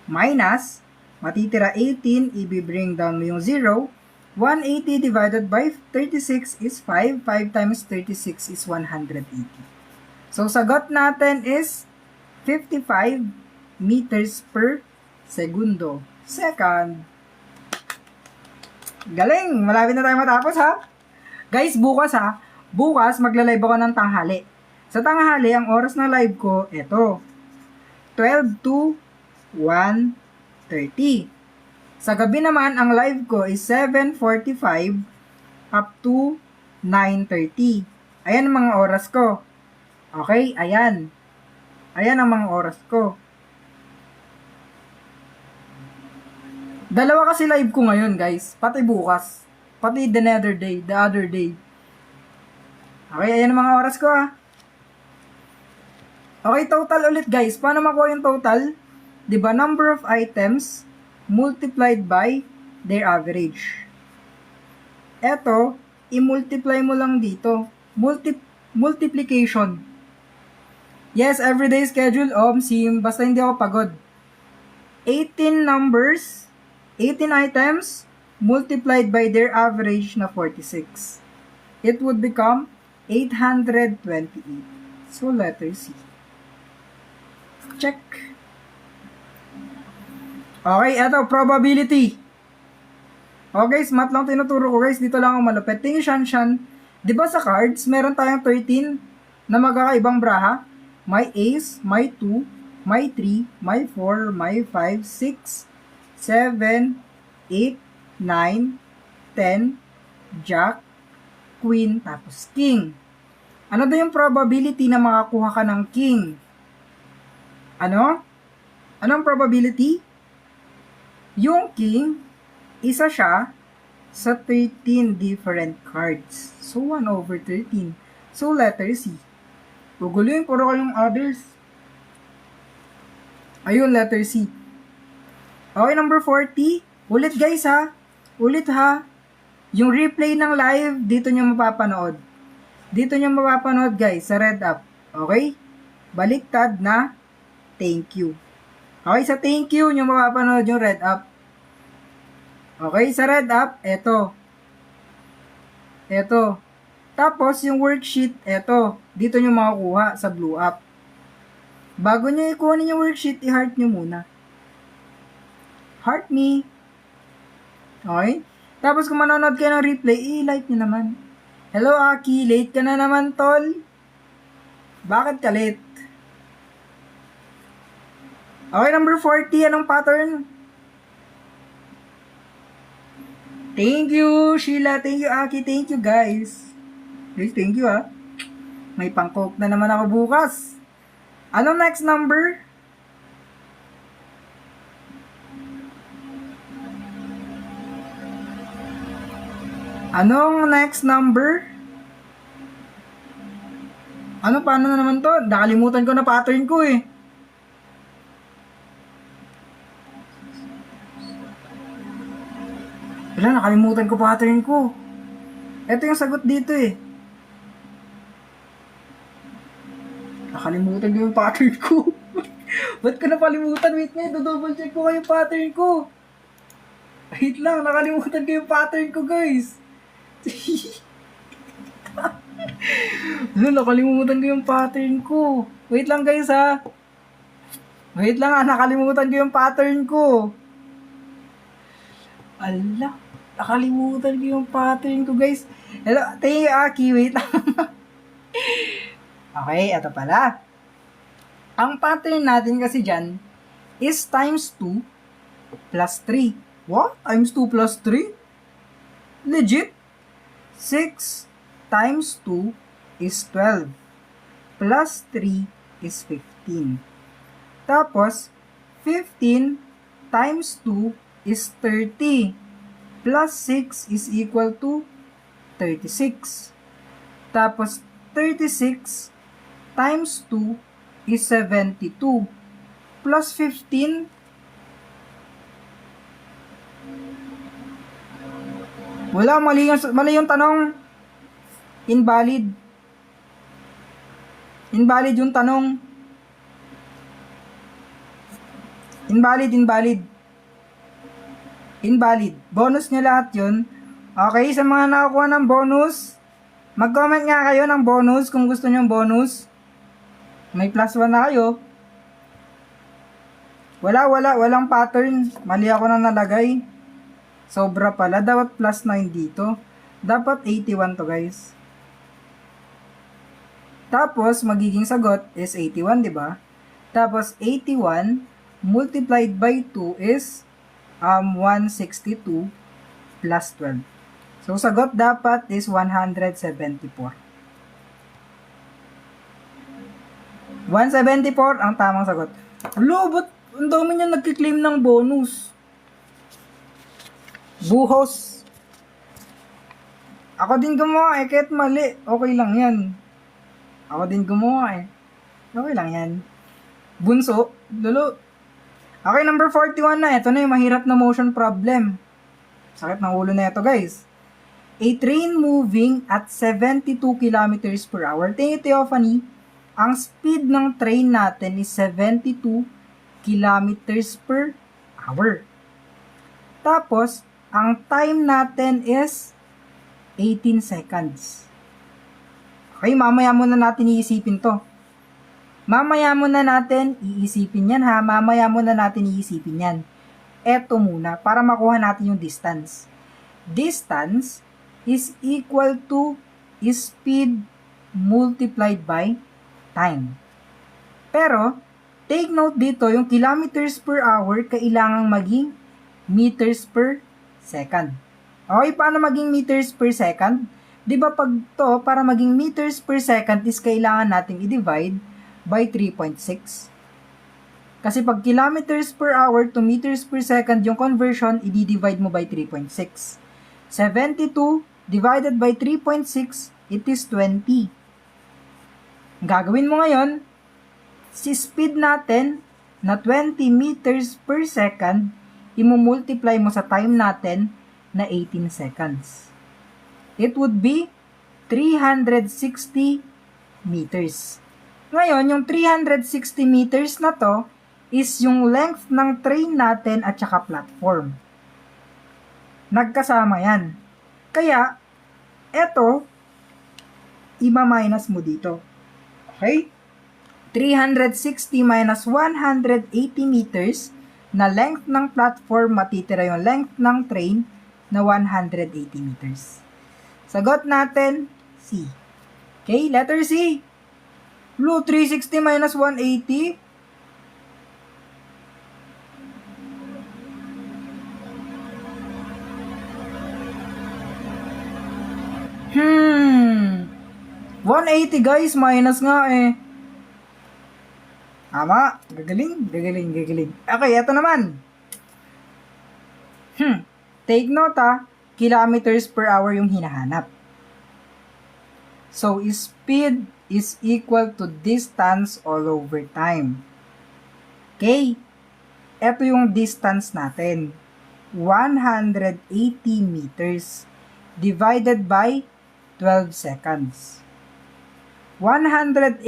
Speaker 1: Minus, matitira 18, i-bring down mo yung 0. 180 divided by 36 is 5. 5 times 36 is 180. So, sagot natin is 55 meters per segundo. Second. Galing! Malapit na tayo matapos, ha? Guys, bukas, ha? Bukas, magla-live ako ng tanghali. Sa tanghali, ang oras ng live ko, eto. 12 to 1:30. Sa gabi naman, ang live ko is 7:45 up to 9:30. Ayan ang mga oras ko. Okay, ayan. Ayan ang mga oras ko. Dalawa kasi live ko ngayon, guys. Pati bukas. Pati the other day. Okay, ayan ang mga oras ko, ha. Okay, total ulit, guys. Paano makuha yung total? Diba, number of items multiplied by their average. Eto, i-multiply mo lang dito. Multiplication. Yes, everyday schedule, sim. Basta hindi ako pagod. 18 numbers, 18 items, multiplied by their average na 46. It would become 828. So, letter C. Check. Okay, eto, probability. Okay, math lang tinuturo ko, guys. Dito lang ako malupit. Tingin Shanshan. Diba sa cards, meron tayong 13 na magkakaibang braha? May ace, may 2, may 3, may 4, may 5, 6, 7, 8, 9, 10, jack, queen, tapos king. Ano daw yung probability na makakuha ka ng king? Ano? Anong probability? Yung king, isa siya sa 13 different cards. So, 1 over 13. So, letter C. Guguluhin, puro kayong others. Ayun, letter C. Okay, number 40. Ulit, guys, ha. Ulit, ha. Yung replay ng live, dito nyo mapapanood. Dito nyo mapapanood, guys, sa red up. Okay? Baliktad na thank you. Okay, sa thank you nyo mapapanood yung red up. Okay, sa red up, eto. Eto. Tapos, yung worksheet, eto. Dito nyo makakuha sa blue up. Bago nyo ikunin yung worksheet, i-heart nyo muna. Heart me. Okay? Tapos, kung manonood kayo ng replay, i-like nyo naman. Hello, Aki. Late ka na naman, tol. Bakit ka late? Okay, number 40. Anong pattern? Thank you, Sheila. Thank you, Aki. Thank you, guys. Guys, thank you, ha. May pang-coke na naman ako bukas. Anong next number? Anong next number? Ano, paano na naman to? Nakalimutan ko na pattern ko, eh. Wala, nakalimutan ko pattern ko. Ito yung sagot dito, eh. Nakalimutan ko yung pattern ko. Ba't ko napalimutan? Wait nga, double check ko yung pattern ko. Wait lang, nakalimutan ko yung pattern ko, guys. Nakalimutan ko yung pattern ko. Wait lang, guys, ha. Wait lang, ha. Nakalimutan ko yung pattern ko. Ala, nakalimutan ko yung pattern ko, guys. Hello, thank you, Aki. Wait lang. Okay, ito pala. Ang pattern natin kasi dyan is times 2 plus 3. What? Times 2 plus 3? Legit? 6 times 2 is 12. Plus 3 is 15. Tapos, 15 times 2 is 30. Plus 6 is equal to 36. Tapos, 36 times 2 is 72. Plus 15, wala, mali yung tanong. Invalid. Invalid yung tanong. Invalid, invalid. Invalid. Bonus niya lahat yun. Okay, sa mga nakakuha ng bonus, mag-comment nga kayo ng bonus kung gusto nyo bonus. May plus 1 na kayo. Walang pattern. Mali ako na nalagay. Sobra pala. Dapat plus 9 dito. Dapat 81 to guys. Tapos, magiging sagot is 81, di ba? Tapos, 81 multiplied by 2 is 162 plus 12. So, sagot dapat is 174. 174 ang tamang sagot. Ba't ang dami niya nagkiklaim ng bonus? Buhos. Ako din gumawa kahit mali. Okay lang yan. Ako din gumawa Okay lang yan. Bunso. Lalo. Okay, number 41 na. Ito na yung mahirap na motion problem. Sakit ng ulo na ito, guys. A train moving at 72 kilometers per hour. Tingin Theophany, ang speed ng train natin is 72 kilometers per hour. Tapos, ang time natin is 18 seconds. Okay, mamaya muna natin iisipin to. Mamaya muna natin iisipin yan ha. Mamaya muna natin iisipin yan. Eto muna, para makuha natin yung distance. Distance is equal to speed multiplied by time. Pero, take note dito, yung kilometers per hour, kailangang maging meters per second. Okay, paano maging meters per second? Di ba pag to, para maging meters per second is kailangan nating i-divide by 3.6. Kasi pag kilometers per hour to meters per second yung conversion, i-divide mo by 3.6. 72 divided by 3.6, it is 20. Gagawin mo ngayon, si speed natin na 20 meters per second, imumultiply mo sa time natin na 18 seconds. It would be 360 meters. Ngayon, yung 360 meters na to is yung length ng train natin at saka platform. Nagkasama yan. Kaya, eto, ima-minus mo dito. Okay? 360 minus 180 meters na length ng platform, matitira yung length ng train na 180 meters. Sagot natin, C. Okay, letter C. 360 minus 180. 180 guys, minus nga Tama. Gagaling. Okay, eto naman. Take note kilometers per hour yung hinahanap. So, speed is equal to distance all over time. Okay? Eto yung distance natin. 180 meters divided by 12 seconds. 180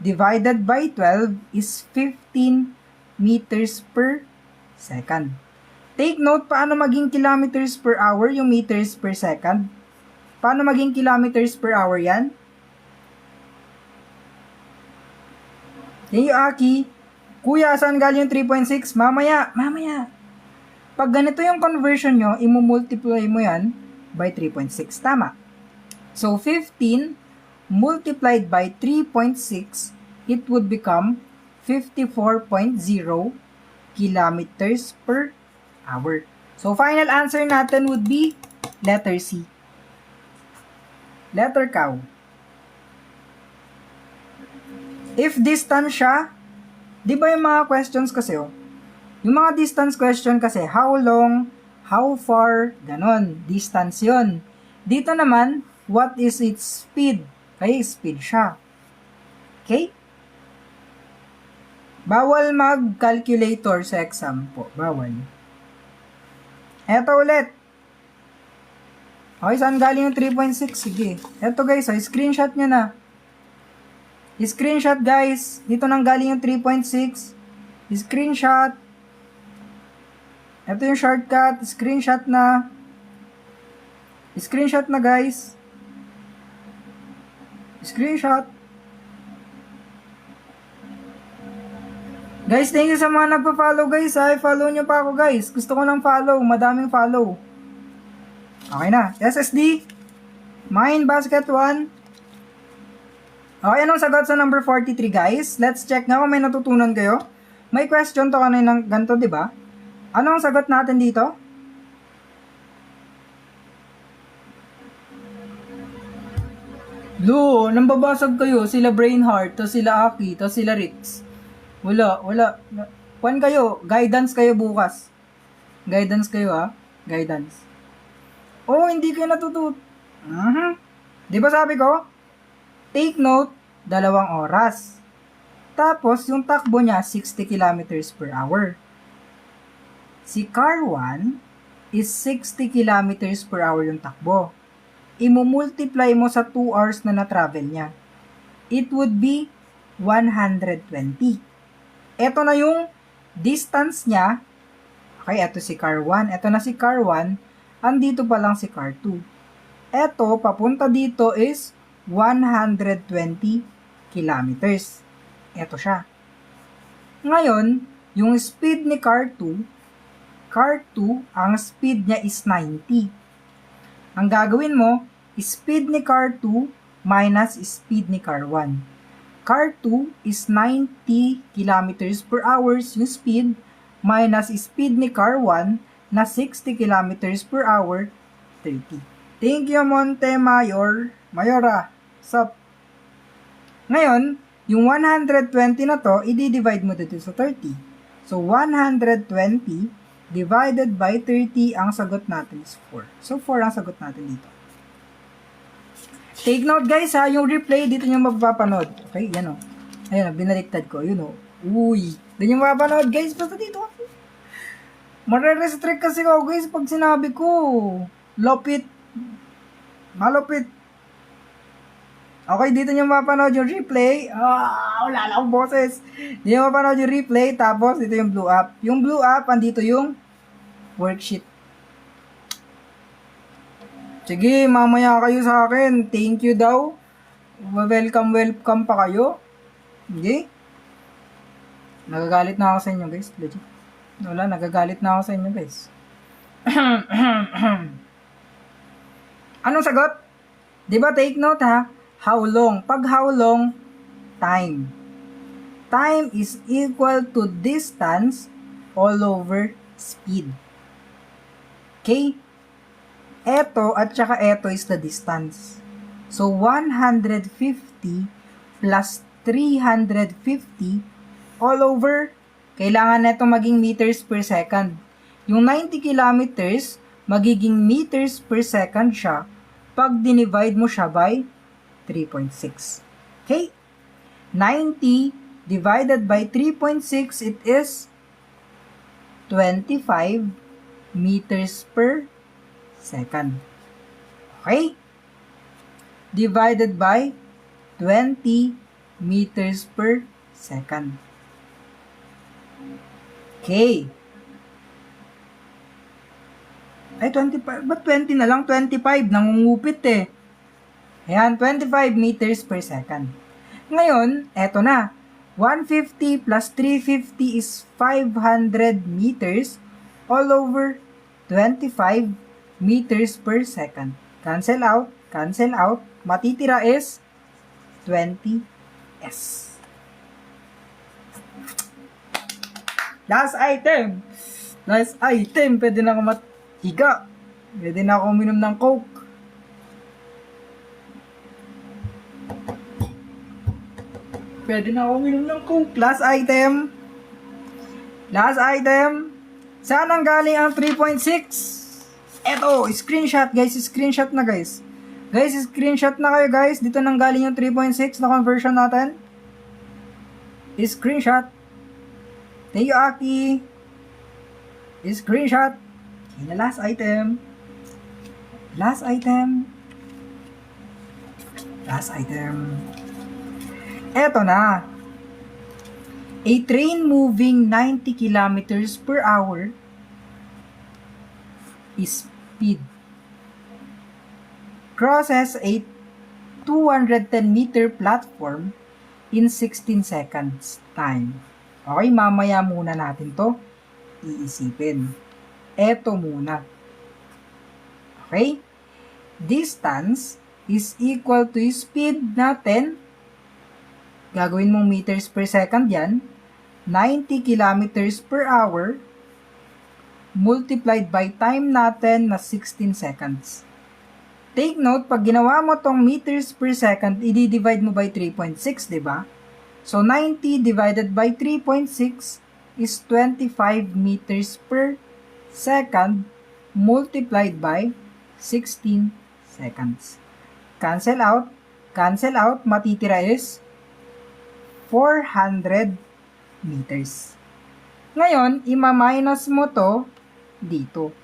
Speaker 1: divided by 12 is 15 meters per second. Take note, paano maging kilometers per hour yung meters per second? Paano maging kilometers per hour yan? Yan yung Aki. Kuya, saan galing yung 3.6? Mamaya. Pag ganito yung conversion nyo, imumultiply mo yan by 3.6. Tama. So, 15 multiplied by 3.6, it would become 54.0 kilometers per hour. So, final answer natin would be letter C. Letter cow. If distance siya, di ba yung mga questions kasi yung mga distance question kasi, how long, how far, ganon, distance yun. Dito naman, what is its speed? Kaya speed siya. Okay? Bawal mag-calculator sa exam po. Bawal. Eto ulit. Okay, saan galing yung 3.6? Sige. Eto guys, screenshot nyo na. Screenshot guys. Dito nang galing yung 3.6. Screenshot. Ito yung shortcut. Screenshot na. Screenshot na guys. Screenshot. Guys, thank you sa mga nagpa-follow guys. Ay, follow nyo pa ako guys. Gusto ko ng follow. Madaming follow. Okay na. SSD. Mine basket 1. Okay, anong sagot sa number 43 guys? Let's check nga kung may natutunan kayo. May question to kanina ng ganito, di ba? Anong sagot natin dito? Lo, nambabasag kayo. Sila Brainheart, to sila Aki, to sila Rix. Wala. Kuan kayo, guidance kayo bukas. Guidance kayo ha. Guidance. Oh, hindi kayo natutut. Di ba sabi ko? Take note, 2 oras. Tapos, yung takbo niya, 60 kilometers per hour. Si car 1 is 60 kilometers per hour yung takbo. Imumultiply mo sa 2 hours na na-travel niya. It would be 120. Ito na yung distance niya. Okay, ito si car 1. Ito na si car 1. Andito pa lang si car 2. Ito, papunta dito is 120 kilometers. Ito siya. Ngayon, yung speed ni car 2, ang speed niya is 90. Ang gagawin mo, speed ni car 2 minus speed ni car 1. Car 2 is 90 kilometers per hour yung speed minus speed ni car 1 na 60 kilometers per hour, 30. Thank you, Monte Mayor. Mayora. Sup? Ngayon, yung 120 na to, i-divide mo dito sa 30. So, 120 divided by 30, ang sagot natin is 4. So, 4 ang sagot natin dito. Take note guys ha, yung replay dito nyo mapapanood. Okay, yan o. Ayun o, binaliktad ko. Yun o. Uy. Dito nyo mapapanood guys, basta dito. Mare-restrict kasi ako guys pag sinabi ko. Lopit. Malupit. Okay, dito nyo mapapanood yung replay. Wala na akong boses. Dito nyo mapapanood yung replay, tapos dito yung blue up. Yung blue up, andito yung worksheet. Sige, mamaya kayo sa akin. Thank you daw. Welcome pa kayo. Hindi? Nagagalit na ako sa inyo, guys. Legit. Wala, nagagalit na ako sa inyo, guys. Anong sagot? Diba, take note ha? How long? Pag how long, time. Time is equal to distance all over speed. Okay? Eto at saka eto is the distance. So, 150 plus 350 all over, kailangan neto maging meters per second. Yung 90 kilometers, magiging meters per second siya pag dinivide mo siya by 3.6. Okay? 90 divided by 3.6, it is 25 meters per second. Okay? Divided by 20 meters per second. Okay. Ay, 25. Ba't 20 na lang? 25. Nangungupit eh. Ayan, 25 meters per second. Ngayon, eto na. 150 plus 350 is 500 meters all over 25 meters per second. Cancel out. Matitira is 20s. Last item. Pwede na ako higa. Pwede na ako uminom ng Coke. Last item. Saan ang galing ang 3.6? Eto, screenshot guys. Screenshot na guys. Screenshot na kayo guys. Dito nang galing yung 3.6 na conversion natin. Screenshot. Thank you, Aki. Screenshot. Okay, na last item. Eto na. A train moving 90 kilometers per hour speed crosses a 210 meter platform in 16 seconds time. Okay, mamaya muna natin to iisipin. Eto muna. Okay? Distance is equal to speed natin. Gagawin mong meters per second yan. 90 kilometers per hour multiplied by time natin na 16 seconds. Take note, pag ginawa mo tong meters per second, i-divide mo by 3.6, di ba? So, 90 divided by 3.6 is 25 meters per second multiplied by 16 seconds. Cancel out, matitira is 400 meters. Ngayon, ima-minus mo to dito.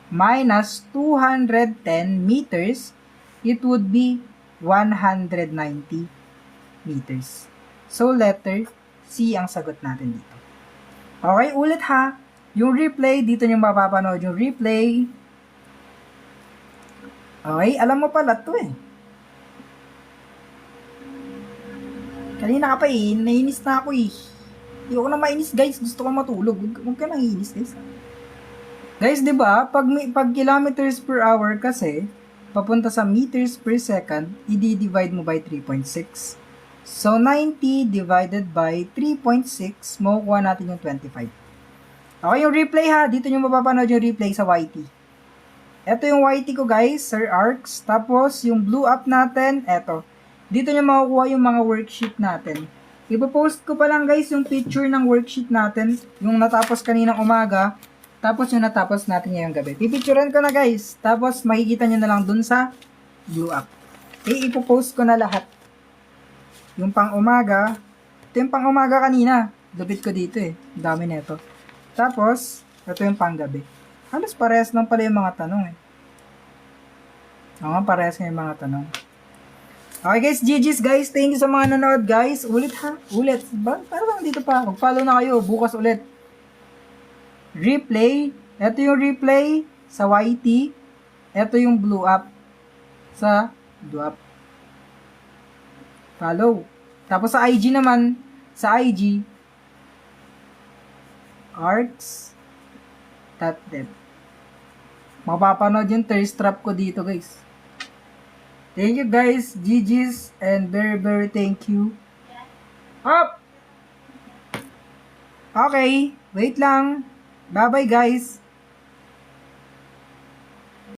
Speaker 1: Minus 210 meters, it would be 190 meters. So, letter C ang sagot natin dito. Okay, ulit ha. Yung replay, dito nyo mapapanood yung replay. Okay, alam mo pala to eh. Kanina ka pa eh, nainis na ako eh. Hindi ako na mainis guys, gusto ko matulog. Huwag ka nang inis guys. Guys, di ba? Pag kilometers per hour kasi, papunta sa meters per second, i-divide mo by 3.6. So, 90 divided by 3.6, makukuha natin yung 25. Okay, yung replay ha. Dito nyo mapapanood yung replay sa YT. Ito yung YT ko guys, Sir Arcs. Tapos, yung blue up natin, eto. Dito nyo makukuha yung mga worksheet natin. Ipopost ko pa lang guys yung picture ng worksheet natin. Yung natapos kaninang umaga. Tapos yung natapos natin ngayong gabi. Pipicturean ko na guys. Tapos makikita nyo na lang dun sa blue up. Okay, ipopost ko na lahat. Yung pang umaga. Ito yung pang umaga kanina. Lupit ko dito eh. Dami nito. Tapos, ito yung pang gabi. Halos parehas lang pala yung mga tanong eh. Oo, parehas nga yung mga tanong. Okay guys, GG's guys. Thank you sa mga nanood guys. Ulit ha. Ulit. Parang dito pa. Mag-follow na kayo. Bukas ulit. Replay. Ito yung replay sa YT. Ito yung blue up sa blue up. Follow. Tapos sa IG naman, sa IG, arts.dev. Mapapanood yung thirst trap ko dito guys. Thank you guys, GG's, and very very thank you. Up! Okay, wait lang. Bye bye guys.